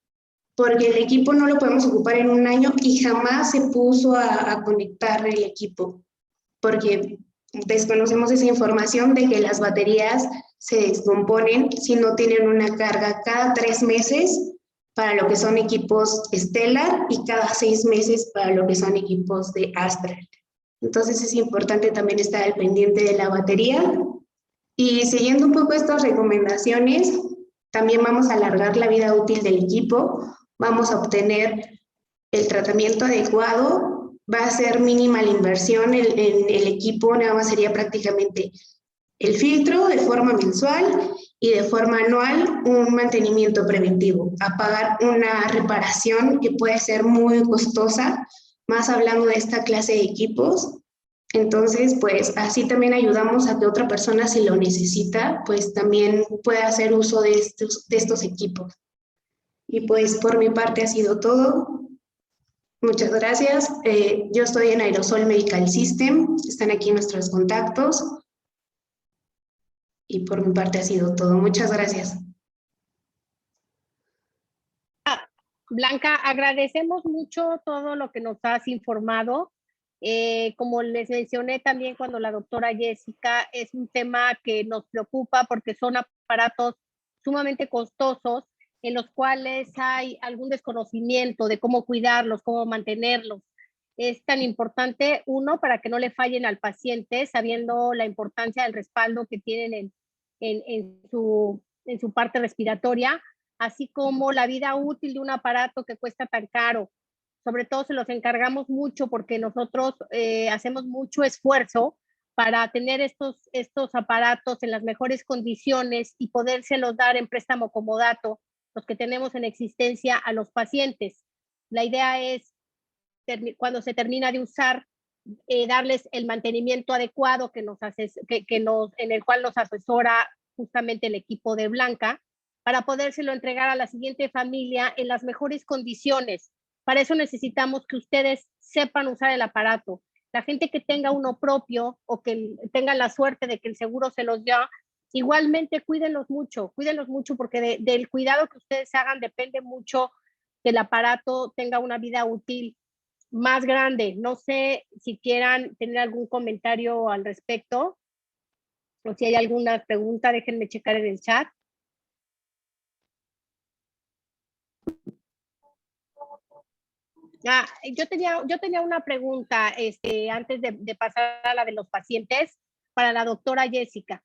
porque el equipo no lo podemos ocupar en un año y jamás se puso a conectar el equipo, porque desconocemos esa información de que las baterías se descomponen si no tienen una carga cada 3 meses para lo que son equipos Stellar y cada 6 meses para lo que son equipos de Astral. Entonces es importante también estar al pendiente de la batería. Y siguiendo un poco estas recomendaciones, también vamos a alargar la vida útil del equipo, vamos a obtener el tratamiento adecuado va a ser mínima la inversión en el equipo, nada más sería prácticamente el filtro de forma mensual y de forma anual un mantenimiento preventivo, a pagar una reparación que puede ser muy costosa, más hablando de esta clase de equipos. Entonces, pues así también ayudamos a que otra persona, si lo necesita, pues también pueda hacer uso de estos equipos. Y pues por mi parte ha sido todo. Muchas gracias. Yo estoy en Aerosol Medical System. Están aquí nuestros contactos. Y por mi parte ha sido todo. Muchas gracias. Blanca, agradecemos mucho todo lo que nos has informado. Como les mencioné también cuando la doctora Jessica, es un tema que nos preocupa porque son aparatos sumamente costosos en los cuales hay algún desconocimiento de cómo cuidarlos, cómo mantenerlos. Es tan importante, uno, para que no le fallen al paciente, sabiendo la importancia del respaldo que tienen en su parte respiratoria, así como la vida útil de un aparato que cuesta tan caro. Sobre todo se los encargamos mucho porque nosotros hacemos mucho esfuerzo para tener estos aparatos en las mejores condiciones y podérselos dar en préstamo comodato, los que tenemos en existencia, a los pacientes. La idea es, cuando se termina de usar, darles el mantenimiento adecuado en el cual nos asesora justamente el equipo de Blanca, para podérselo entregar a la siguiente familia en las mejores condiciones. Para eso necesitamos que ustedes sepan usar el aparato. La gente que tenga uno propio o que tenga la suerte de que el seguro se los da, igualmente cuídenlos mucho porque del cuidado que ustedes hagan depende mucho que el aparato tenga una vida útil más grande. No sé si quieran tener algún comentario al respecto o si hay alguna pregunta, déjenme checar en el chat. Yo tenía una pregunta antes de pasar a la de los pacientes para la doctora Jessica.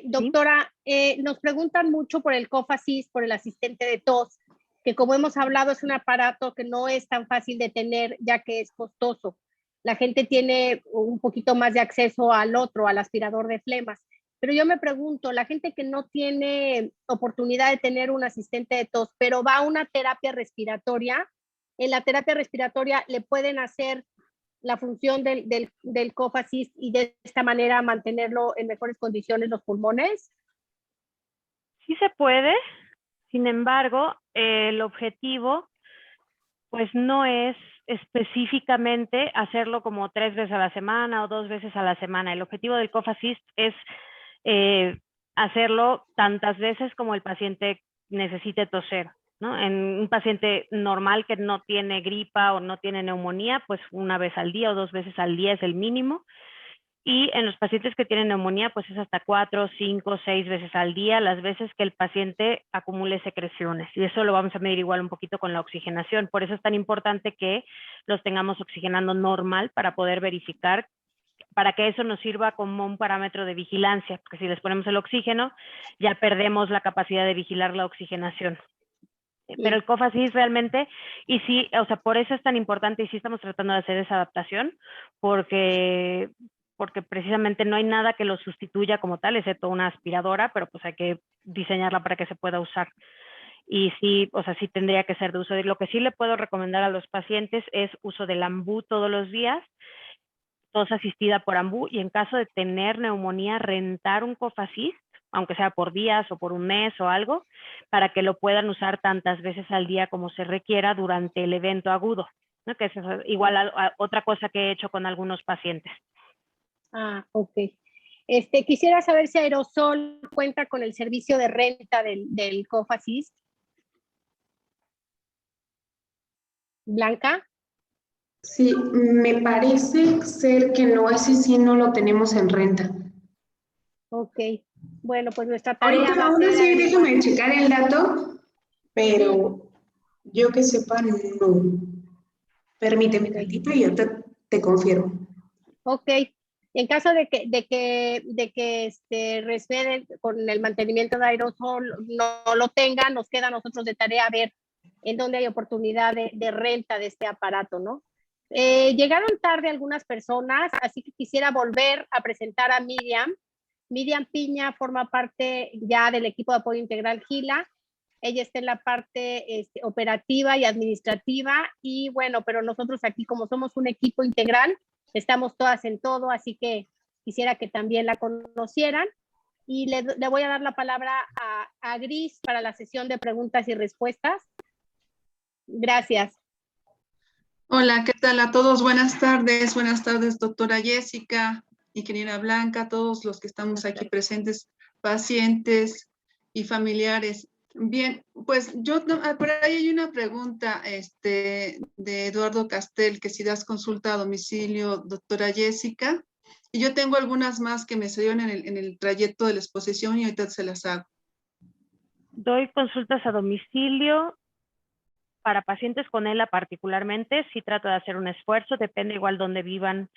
Doctora, nos preguntan mucho por el Cough Assist, por el asistente de tos, que como hemos hablado es un aparato que no es tan fácil de tener ya que es costoso. La gente tiene un poquito más de acceso al otro, al aspirador de flemas. Pero yo me pregunto, la gente que no tiene oportunidad de tener un asistente de tos, pero va a una terapia respiratoria, en la terapia respiratoria le pueden hacer la función del Cough Assist y de esta manera mantenerlo en mejores condiciones los pulmones. Sí se puede, sin embargo, el objetivo pues no es específicamente hacerlo como 3 veces a la semana o 2 veces a la semana. El objetivo del Cough Assist es hacerlo tantas veces como el paciente necesite toser, ¿no? En un paciente normal que no tiene gripa o no tiene neumonía, pues 1 vez al día o 2 veces al día es el mínimo. Y en los pacientes que tienen neumonía, pues es hasta 4, 5, 6 veces al día, las veces que el paciente acumule secreciones. Y eso lo vamos a medir igual un poquito con la oxigenación. Por eso es tan importante que los tengamos oxigenando normal para poder verificar, para que eso nos sirva como un parámetro de vigilancia, porque si les ponemos el oxígeno, ya perdemos la capacidad de vigilar la oxigenación. Pero el Cough Assist realmente, y sí, o sea, por eso es tan importante y sí estamos tratando de hacer esa adaptación, porque precisamente no hay nada que lo sustituya como tal, excepto una aspiradora, pero pues hay que diseñarla para que se pueda usar. Y sí, o sea, sí tendría que ser de uso. Lo que sí le puedo recomendar a los pacientes es uso del Ambu todos los días, tos asistida por Ambu, y en caso de tener neumonía, rentar un Cough Assist, aunque sea por días o por un mes o algo, para que lo puedan usar tantas veces al día como se requiera durante el evento agudo, ¿no? Que es igual a otra cosa que he hecho con algunos pacientes. Ok. Quisiera saber si Aerosol cuenta con el servicio de renta del Cough Assist. Blanca. Sí, me parece ser que no, ese sí no lo tenemos en renta. Ok, bueno, pues nuestra tarea Ahorita, va a aún ser así, déjame checar el dato, pero yo que sepa, no. Permíteme tantito y yo te confirmo. Ok, en caso de que resbeden con el mantenimiento de Aerosol, no lo tengan, nos queda a nosotros de tarea ver en dónde hay oportunidad de renta de este aparato, ¿no? Llegaron tarde algunas personas, así que quisiera volver a presentar a Miriam. Miriam Piña forma parte ya del equipo de apoyo integral GILA. Ella está en la parte operativa y administrativa y bueno, pero nosotros aquí como somos un equipo integral, estamos todas en todo, así que quisiera que también la conocieran. Y le voy a dar la palabra a Gris para la sesión de preguntas y respuestas. Gracias. Hola, ¿qué tal a todos? Buenas tardes, doctora Jessica, ingeniera Blanca, todos los que estamos aquí presentes, pacientes y familiares. Bien, pues por ahí hay una pregunta de Eduardo Castel, que si das consulta a domicilio, doctora Jessica, y yo tengo algunas más que me salieron en el trayecto de la exposición y ahorita se las hago. Doy consultas a domicilio para pacientes con ELA particularmente. Sí trato de hacer un esfuerzo, depende igual dónde vivan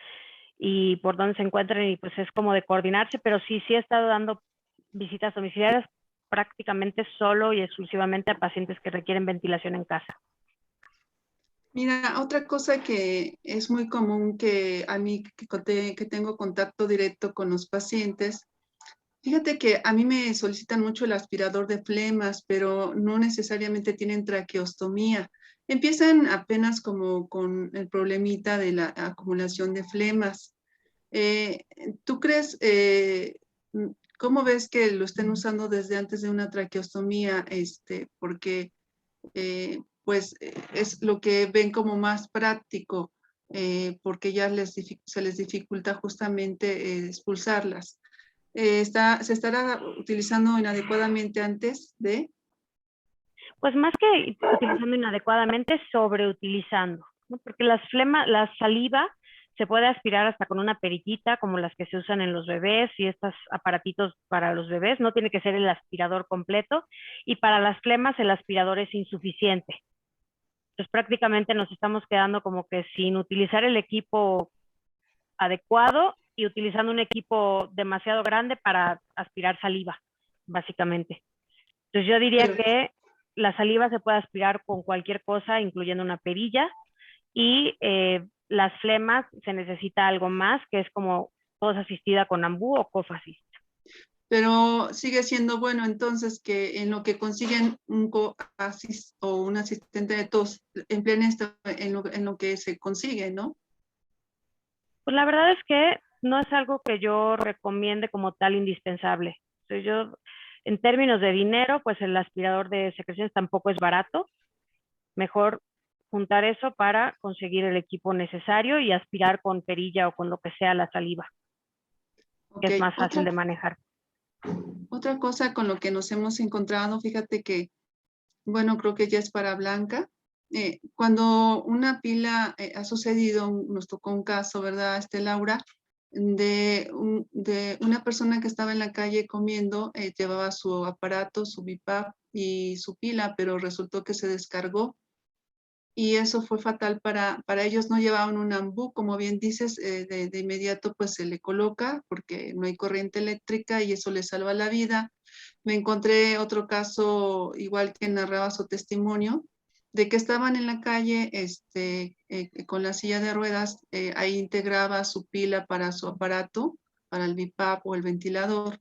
y por dónde se encuentren, y pues es como de coordinarse, pero sí he estado dando visitas domiciliarias prácticamente solo y exclusivamente a pacientes que requieren ventilación en casa. Mira, otra cosa que es muy común que a mí que tengo contacto directo con los pacientes, fíjate que a mí me solicitan mucho el aspirador de flemas, pero no necesariamente tienen traqueostomía. Empiezan apenas como con el problemita de la acumulación de flemas. ¿Tú crees, cómo ves que lo estén usando desde antes de una traqueostomía? Porque pues es lo que ven como más práctico, porque ya se les dificulta justamente expulsarlas. ¿Se estará utilizando inadecuadamente antes de? Pues más que utilizando inadecuadamente, sobreutilizando, ¿no? Porque la saliva se puede aspirar hasta con una perillita, como las que se usan en los bebés y estos aparatitos para los bebés. No tiene que ser el aspirador completo. Y para las flemas el aspirador es insuficiente. Entonces prácticamente nos estamos quedando como que sin utilizar el equipo adecuado y utilizando un equipo demasiado grande para aspirar saliva, básicamente. Entonces yo diría que la saliva se puede aspirar con cualquier cosa, incluyendo una perilla, y las flemas se necesita algo más, que es como tos asistida con ambú o cough assist. Pero sigue siendo bueno entonces que en lo que consiguen un coasis o un asistente de tos, empleen esto en lo que se consigue, ¿no? Pues la verdad es que no es algo que yo recomiende como tal indispensable. Entonces yo, en términos de dinero, pues el aspirador de secreciones tampoco es barato. Mejor juntar eso para conseguir el equipo necesario y aspirar con perilla o con lo que sea la saliva, que es más fácil de manejar. Otra cosa con lo que nos hemos encontrado, fíjate que, bueno, creo que ya es para Blanca. Cuando una pila ha sucedido, nos tocó un caso, ¿verdad, Laura? De una persona que estaba en la calle comiendo, llevaba su aparato, su BiPAP y su pila, pero resultó que se descargó. Y eso fue fatal para ellos. No llevaban un ambú, como bien dices, de inmediato pues se le coloca porque no hay corriente eléctrica y eso le salva la vida. Me encontré otro caso, igual que narraba su testimonio, de que estaban en la calle con la silla de ruedas, ahí integraba su pila para su aparato, para el BiPAP o el ventilador,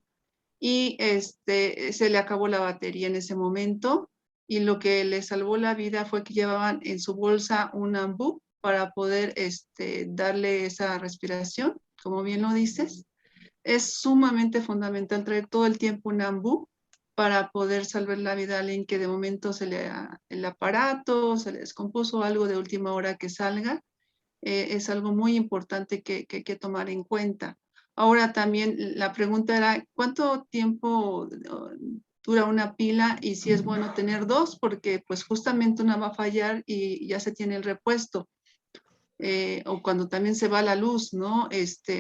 y se le acabó la batería en ese momento, y lo que le salvó la vida fue que llevaban en su bolsa un ambú para poder darle esa respiración, como bien lo dices. Es sumamente fundamental traer todo el tiempo un ambú para poder salvar la vida a alguien que de momento el aparato se le descompuso, algo de última hora que salga. Es algo muy importante que hay que tomar en cuenta. Ahora también la pregunta era, ¿cuánto tiempo dura una pila y si es bueno tener dos? Porque pues justamente una va a fallar y ya se tiene el repuesto. O cuando también se va la luz, ¿no?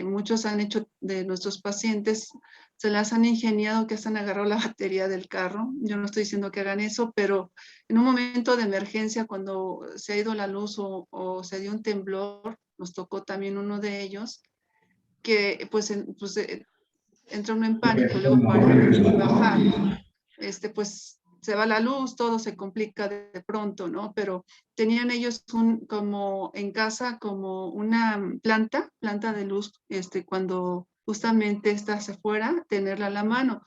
Muchos han hecho de nuestros pacientes, se las han ingeniado que hasta han agarrado la batería del carro. Yo no estoy diciendo que hagan eso, pero en un momento de emergencia, cuando se ha ido la luz o se dio un temblor, nos tocó también uno de ellos, que pues entra uno en pánico, luego para bajar, pues se va la luz, todo se complica de pronto, ¿no? Pero tenían ellos como en casa, como una planta de luz, cuando justamente estás afuera, tenerla a la mano.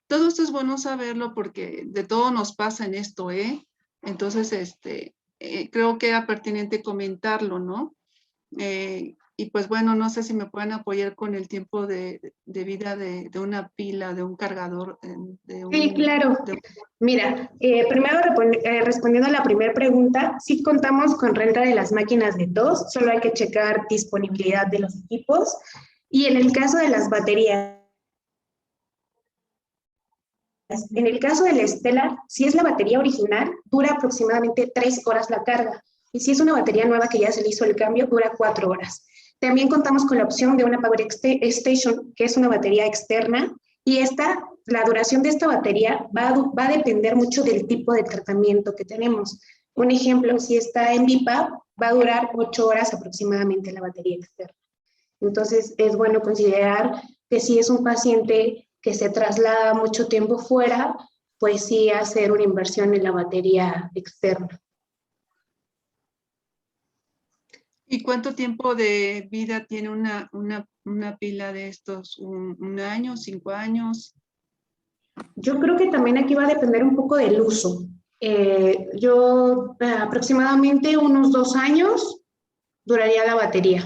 Todo esto es bueno saberlo porque de todo nos pasa en esto, ¿eh? Entonces, creo que era pertinente comentarlo, ¿no? Y pues bueno, no sé si me pueden apoyar con el tiempo de vida de una pila, de un cargador. Sí, claro. Mira, primero respondiendo a la primera pregunta, sí contamos con renta de las máquinas de tos, solo hay que checar disponibilidad de los equipos. Y en el caso de las baterías, en el caso del Stellar, si es la batería original, dura aproximadamente 3 horas la carga. Y si es una batería nueva que ya se le hizo el cambio, dura 4 horas. También contamos con la opción de una Power Station, que es una batería externa. Y la duración de esta batería va a depender mucho del tipo de tratamiento que tenemos. Un ejemplo, si está en BiPAP, va a durar 8 horas aproximadamente la batería externa. Entonces, es bueno considerar que si es un paciente que se traslada mucho tiempo fuera, pues sí hacer una inversión en la batería externa. ¿Y cuánto tiempo de vida tiene una pila de estos? ¿Un año, 5 años? Yo creo que también aquí va a depender un poco del uso. Aproximadamente unos 2 años duraría la batería.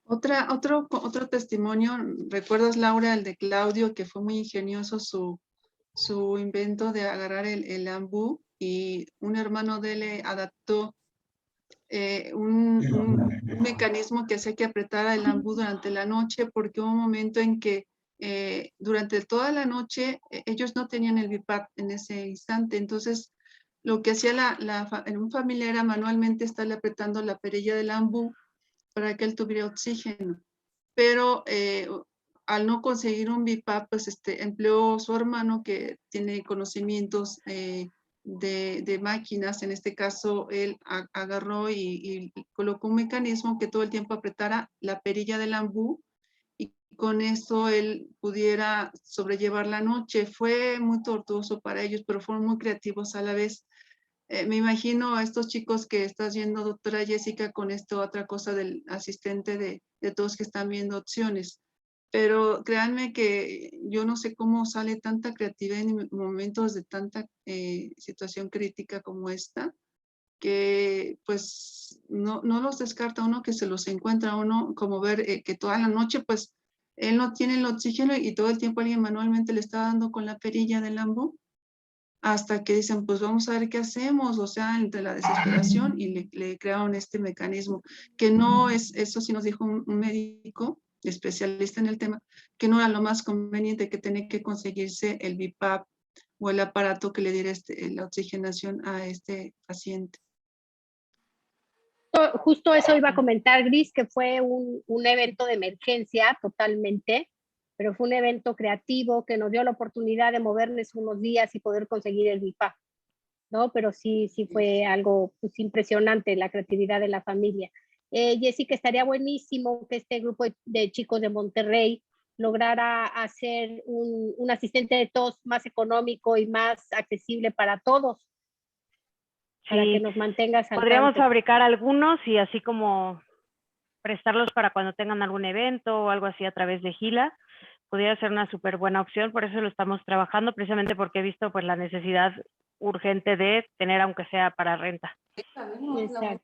Otro testimonio, ¿recuerdas, Laura, el de Claudio, que fue muy ingenioso su invento de agarrar el ambú y un hermano de él le adaptó un mecanismo que hacía que apretara el ambú durante la noche, porque hubo un momento en que durante toda la noche ellos no tenían el BiPAP en ese instante, entonces lo que hacía un familiar era manualmente estarle apretando la perilla del ambú para que él tuviera oxígeno, pero al no conseguir un BiPAP, pues empleó su hermano que tiene conocimientos de máquinas. En este caso, él agarró y colocó un mecanismo que todo el tiempo apretara la perilla del ambú y con eso él pudiera sobrellevar la noche. Fue muy tortuoso para ellos, pero fueron muy creativos a la vez. Me imagino a estos chicos que estás viendo, doctora Jessica, con esto otra cosa del asistente de todos que están viendo opciones. Pero créanme que yo no sé cómo sale tanta creatividad en momentos de tanta situación crítica como esta, que pues no los descarta uno, que se los encuentra uno, como ver que toda la noche pues él no tiene el oxígeno y todo el tiempo alguien manualmente le está dando con la perilla del ambú, hasta que dicen, pues vamos a ver qué hacemos, o sea, entre la desesperación y le crearon este mecanismo, que no es, eso sí nos dijo un médico especialista en el tema, que no era lo más conveniente, que tenía que conseguirse el BiPAP o el aparato que le diera la oxigenación a este paciente. Justo eso iba a comentar, Gris, que fue un evento de emergencia totalmente, pero fue un evento creativo que nos dio la oportunidad de movernos unos días y poder conseguir el BiPAP, ¿no? Pero sí fue algo pues, impresionante la creatividad de la familia. Jessica, estaría buenísimo que este grupo de chicos de Monterrey lograra hacer un asistente de tos más económico y más accesible para todos, para que nos mantengas al Podríamos tanto. fabricar algunos y así como prestarlos para cuando tengan algún evento o algo así a través de Gila. Podría ser una súper buena opción, por eso lo estamos trabajando, precisamente porque he visto pues la necesidad urgente de tener aunque sea para renta. Exacto.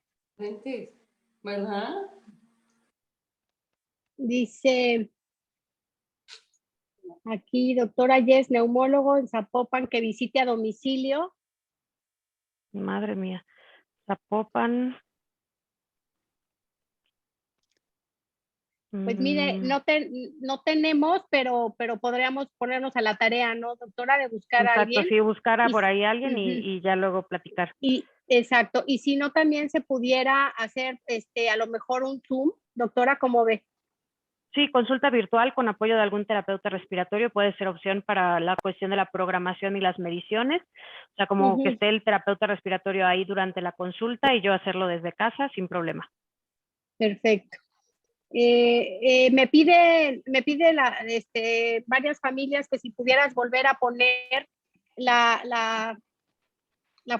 ¿Verdad? Dice aquí, doctora Jess, neumólogo en Zapopan, que visite a domicilio. Madre mía. Zapopan. Pues mire, no tenemos, pero podríamos ponernos a la tarea, ¿no, doctora? De buscar a Exacto, alguien. sí, buscar Y- por ahí a alguien Ujú. y ya luego platicar. Exacto. Y si no, también se pudiera hacer a lo mejor un Zoom. Doctora, ¿cómo ve? Sí, consulta virtual con apoyo de algún terapeuta respiratorio puede ser opción para la cuestión de la programación y las mediciones. O sea, como que esté el terapeuta respiratorio ahí durante la consulta y yo hacerlo desde casa sin problema. Perfecto. Me pide varias familias que si pudieras volver a poner la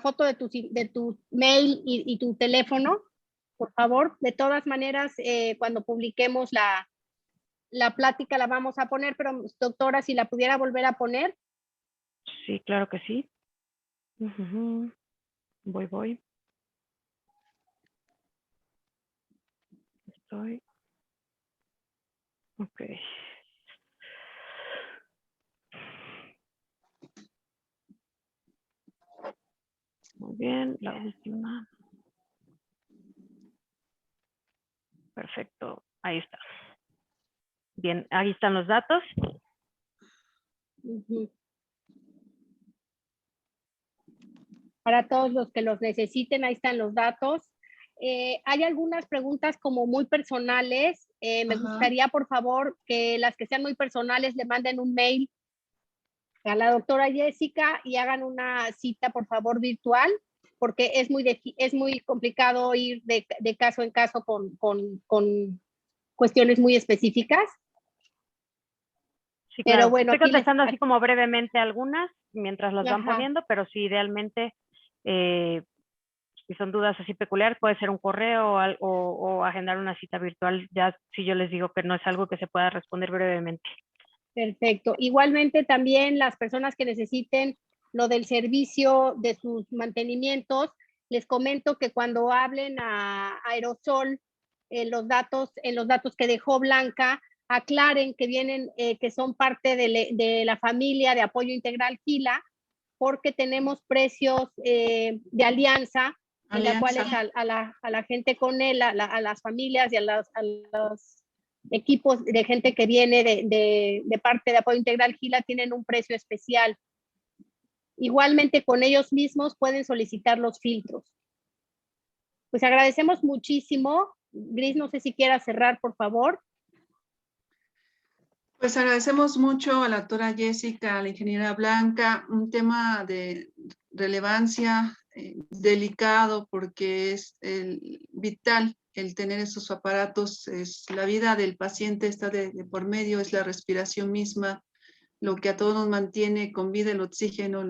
foto de tu mail y tu teléfono, por favor. De todas maneras, cuando publiquemos la plática la vamos a poner, pero doctora, si la pudiera volver a poner. Sí, claro que sí. Voy. Estoy. Ok. Muy bien, la última. Perfecto, ahí está. Bien, ahí están los datos. Para todos los que los necesiten, ahí están los datos. Hay algunas preguntas como muy personales. Me gustaría, por favor, que las que sean muy personales le manden un mail a la doctora Jessica y hagan una cita, por favor, virtual, porque es muy complicado ir de caso en caso con cuestiones muy específicas. Sí, Pero claro. bueno, estoy contestando así como brevemente algunas mientras las van poniendo, pero sí, idealmente, si son dudas así peculiares, puede ser un correo o agendar una cita virtual, ya si yo les digo que no es algo que se pueda responder brevemente. Perfecto. Igualmente también las personas que necesiten lo del servicio de sus mantenimientos, les comento que cuando hablen a Aerosol, en los datos que dejó Blanca, aclaren que vienen, que son parte de la familia de apoyo integral Gila, porque tenemos precios de alianza, en la cual es a la gente con él, a las familias y a los equipos de gente que viene de parte de apoyo integral Gila tienen un precio especial. Igualmente con ellos mismos pueden solicitar los filtros. Pues agradecemos muchísimo. Gris, no sé si quiera cerrar, por favor. Pues agradecemos mucho a la doctora Jessica, a la ingeniera Blanca, un tema de relevancia delicado porque es vital el tener esos aparatos, es la vida del paciente está de por medio, es la respiración misma, lo que a todos nos mantiene con vida, el oxígeno,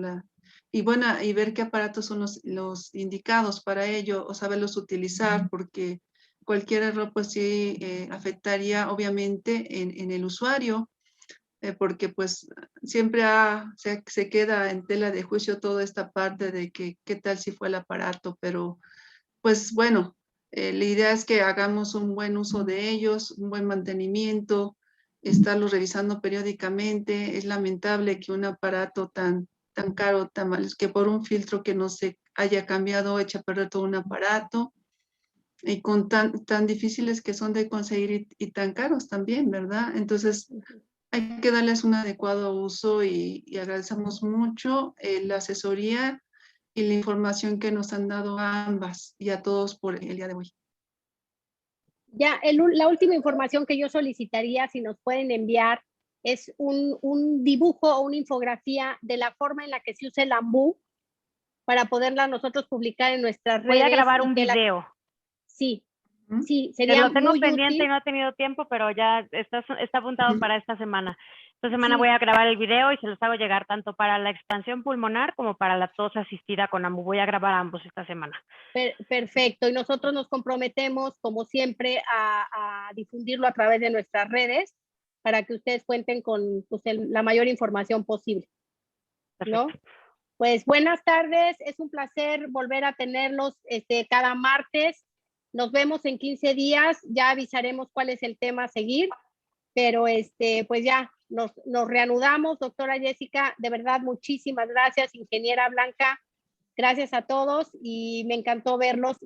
y bueno, y ver qué aparatos son los indicados para ello o saberlos utilizar porque cualquier error pues sí afectaría obviamente en el usuario, porque pues siempre se queda en tela de juicio toda esta parte de que qué tal si fue el aparato, pero pues bueno, la idea es que hagamos un buen uso de ellos, un buen mantenimiento, estarlos revisando periódicamente. Es lamentable que un aparato tan caro, tan mal, que por un filtro que no se haya cambiado, echa a perder todo un aparato y con tan difíciles que son de conseguir y tan caros también, ¿verdad? Entonces, hay que darles un adecuado uso y agradecemos mucho la asesoría y la información que nos han dado a ambas y a todos por el día de hoy. Ya, la última información que yo solicitaría, si nos pueden enviar, es un dibujo o una infografía de la forma en la que se usa el AMBU para poderla nosotros publicar en nuestras redes. Voy a grabar un video. Sí, sí, sería lo tengo muy pendiente útil. y no he tenido tiempo, pero ya está apuntado para esta semana. Esta semana voy a grabar el video y se los hago llegar tanto para la expansión pulmonar como para la tos asistida con AMBU. Voy a grabar ambos esta semana. Perfecto. Y nosotros nos comprometemos, como siempre, a difundirlo a través de nuestras redes para que ustedes cuenten con pues, la mayor información posible. ¿No? Pues buenas tardes. Es un placer volver a tenerlos cada martes. Nos vemos en 15 días. Ya avisaremos cuál es el tema a seguir. Pero pues ya nos reanudamos, doctora Jessica. De verdad, muchísimas gracias, ingeniera Blanca. Gracias a todos y me encantó verlos.